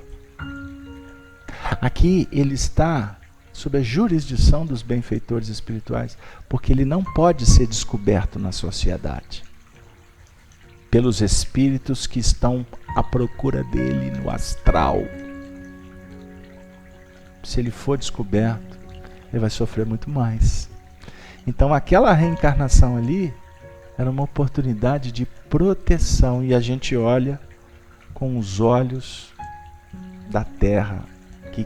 Aqui ele está sob a jurisdição dos benfeitores espirituais, porque ele não pode ser descoberto na sociedade pelos espíritos que estão à procura dele no astral. Se ele for descoberto, ele vai sofrer muito mais. Então aquela reencarnação ali era uma oportunidade de proteção, e a gente olha com os olhos da terra, que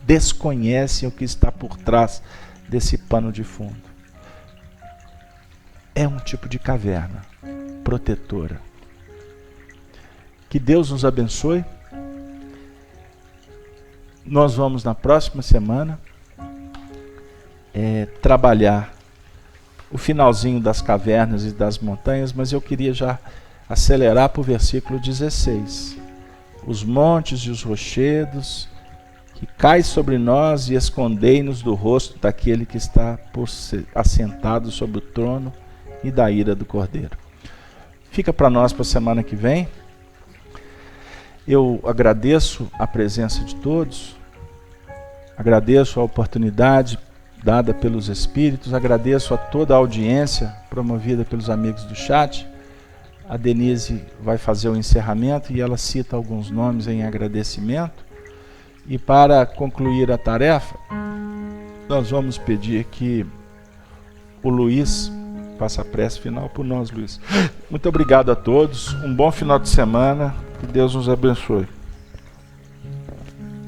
desconhecem o que está por trás desse pano de fundo. É um tipo de caverna protetora. Que Deus nos abençoe. Nós vamos na próxima semana trabalhar o finalzinho das cavernas e das montanhas, mas eu queria já acelerar para o versículo 16. Os montes e os rochedos que caem sobre nós e escondei-nos do rosto daquele que está assentado sobre o trono e da ira do Cordeiro. Fica para nós para a semana que vem. Eu agradeço a presença de todos, agradeço a oportunidade dada pelos Espíritos, agradeço a toda a audiência promovida pelos amigos do chat. A Denise vai fazer o encerramento e ela cita alguns nomes em agradecimento. E para concluir a tarefa, nós vamos pedir que o Luiz faça a prece final por nós, Luiz. Muito obrigado a todos, um bom final de semana, que Deus nos abençoe.